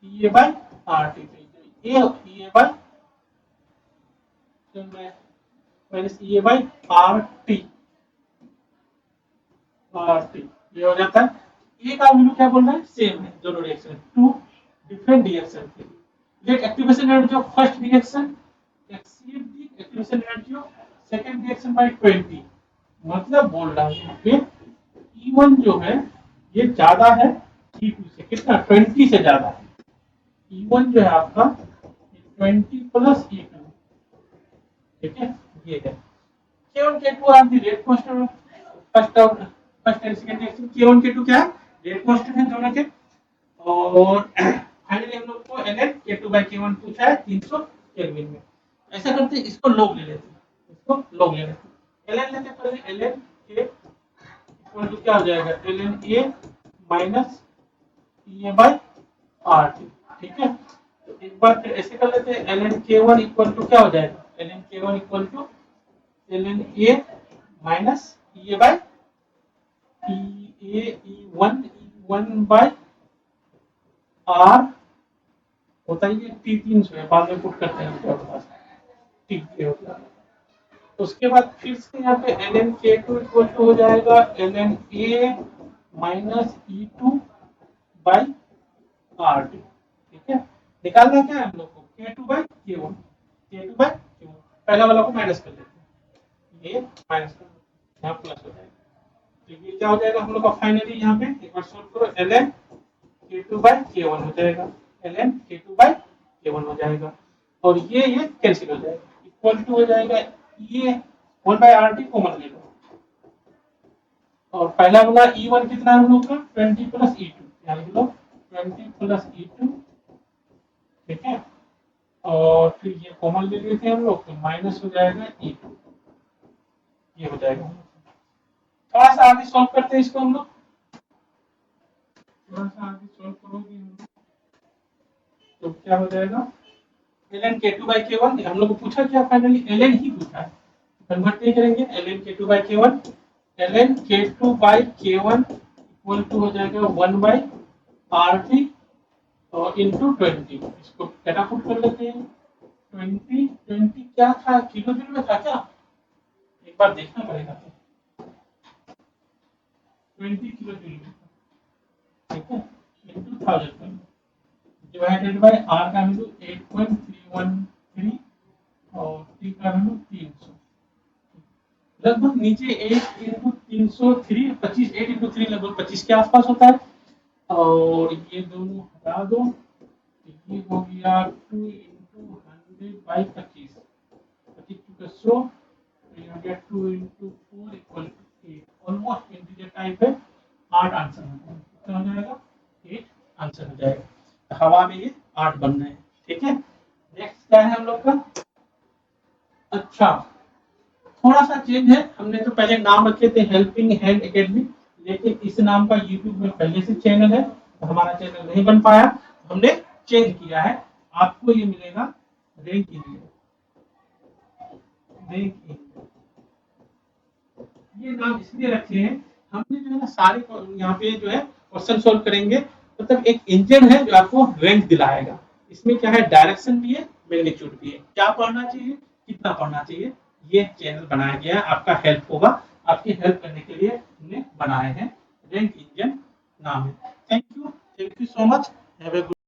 EA by RT। A EA by minus EA by RT, ये हो जाता है। ए का वैल्यू क्या बोल रहा है, सेम है दोनों रिएक्शन, टू डिफरेंट रिएक्शन के लिए। Let activation energy of first reaction exceed the activation energy of second reaction by 20। मतलब बोल रहा है यहाँ पे E1 जो है ये ज्यादा है E2 से, कितना 20 से ज्यादा है। E1 जो है आपका 20 प्लस E2, ठीक है, ये है। K1 K2 are the rate constant first and second reaction. K1 K2 क्या है, रेट कांस्टेंट है दोनों के। और फाइनली हम लोग को ln K2 by K1 पूछा है 300 केल्विन में। ऐसा करते हैं, इसको log ले लेते हैं, इसको log ले लेते हैं। ln लेते हैं पहले, ln K इक्वल टू क्या हो जाएगा, ln A minus EA by RT, ठीक है। तो एक बार फिर ऐसे कर लेते हैं, ln K1 इक्वल टू क्या हो जाएगा, ln K1 equal to ln A minus EA by E1 by R होता ही है T300 है, बाद में पुट करते हैं उसके पास T होता है। उसके बाद फिर से यहाँ पे ln K2 इक्वल टू हो जाएगा ln A minus E2 by RT, ठीक है। निकालना क्या है हम लोग को, K2 by K1, K2 by K1, पहला वाला को माइनस कर लेते हैं, ये माइनस कर लेते हैं, यहाँ प्लस हो जाएगा। तो ये क्या हो जाएगा हम लोग का फाइनली, यहाँ पे एक बार सॉल्व करो, ln K2 बाई K1 हो जाएगा, ln K2 बाई K1 हो जाएगा, और ये कैंसिल हो जाएगा, इक्वल टू हो जाएगा ये 1 बाई RT कॉमन ले लो, और पहला वाला E1 कितना है हम लोग का 20 प्लस E2, यानी कि 20 प्लस E2, ठीक है। और फिर ये कॉमन ले लेते हैं हम लोग, तो माइनस हो जाएगा E2, ये हो जाएगा। थोड़ा सा आगे सॉल्व करते हैं इसको हम लोग, थोड़ा सा आगे सॉल्व करोगे हम लोग तो क्या हो जाएगा, ln K2 by K1 हम लोग को पूछा क्या, फाइनली ln ही पूछा है, कन्वर्ट नहीं करेंगे, ln K2 by K1, ln K2 by K1 equal to हो जाएगा 1 by RT और इनटू 20, इसको कैटा पुट कर लेते हैं। 20 क्या था, किलो जूल में था क्या, एक बार देखना पड़ेगा, 20 किलो जूल में, ठीक है, इनटू 1000 डिवाइडेड बाय R का वैल्यू 8.313 और T का वैल्यू 300, लगभग नीचे 8 इंटू 303 25, 8 इंटू 3 लगभग 25 के आसपास होता है, और ये दोनों हटा दो, ये हो गया 2 इंटू 100 बाई 25, 25 का 100, ये हो गया 2 into 4 equal to 8, almost integer type है, 8 आंसर हो जाएगा, 8 आंसर हो जाएगा। हवा में ये 8 बन रहे हैं, ठीक है। नेक्स्ट क्या है हम लोग का, अच्छा थोड़ा सा चेंज है, हमने तो पहले नाम रखे थे हेल्पिंग हैंड एकेडमी, लेकिन इस नाम का यूट्यूब में पहले से चैनल है, तो हमारा चैनल नहीं बन पाया, हमने चेंज किया है, आपको ये मिलेगा रैंक इंडिया, रैंक इंडिया, ये नाम इसलिए रखे हैं, हमने जो है ना सारे यहाँ पे जो है क्वेश्चन सोल्व करेंगे, मतलब एक इंजन है जो आपको रैंक दिलाएगा, इसमें क्या है, डायरेक्शन भी है, मैग्नीट्यूड भी है, क्या पढ़ना चाहिए, कितना पढ़ना चाहिए, ये चैनल बनाया गया है, आपका हेल्प होगा, आपकी हेल्प करने के लिए हमने बनाए हैं, रैंक इंजन नाम है। Thank you so much, have a good